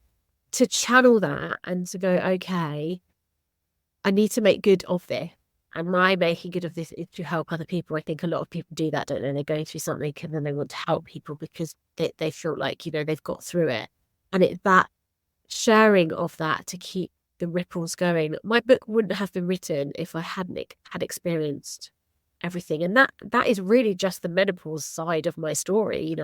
[SPEAKER 3] to channel that and to go, okay, I need to make good of this. And my making good of this is to help other people. I think a lot of people do that, don't they? They're going through something and then they want to help people because they feel like, they've got through it. And it's that sharing of that to keep the ripples going. My book wouldn't have been written if I hadn't had experienced everything. And that is really just the menopause side of my story,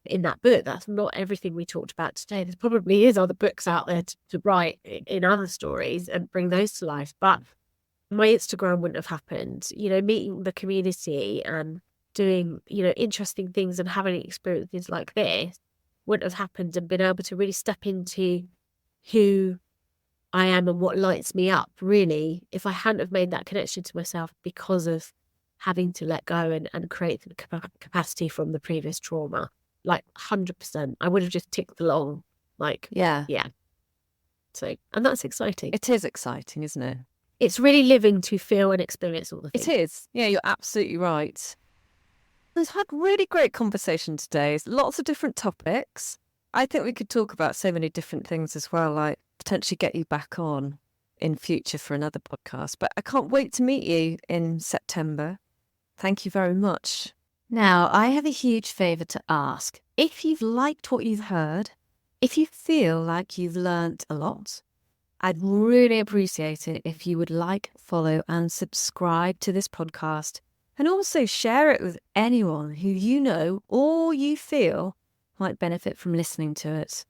[SPEAKER 3] in that book. That's not everything we talked about today. There probably is other books out there to write in other stories and bring those to life. But my Instagram wouldn't have happened, meeting the community and doing, interesting things and having experiences like this wouldn't have happened, and been able to really step into who I am and what lights me up, really, if I hadn't have made that connection to myself because of having to let go and create the capacity from the previous trauma. Like 100%. I would have just ticked along. Yeah. So, and that's exciting.
[SPEAKER 1] It is exciting, isn't it?
[SPEAKER 3] It's really living to feel and experience all the things.
[SPEAKER 1] It is. Yeah, you're absolutely right. We've had really great conversation today. Lots of different topics. I think we could talk about so many different things as well, like potentially get you back on in future for another podcast. But I can't wait to meet you in September. Thank you very much. Now, I have a huge favour to ask. If you've liked what you've heard, if you feel like you've learnt a lot, I'd really appreciate it if you would like, follow and subscribe to this podcast, and also share it with anyone who you know or you feel might benefit from listening to it.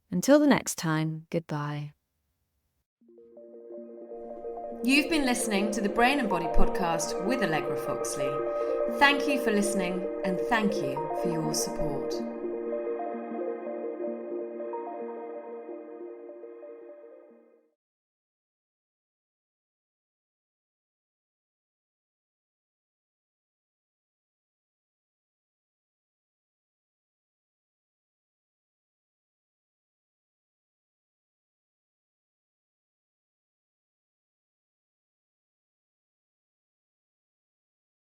[SPEAKER 1] Until the next time, goodbye. You've been listening to the Brain and Body podcast with Allegra Foxley. Thank you for listening, and thank you for your support.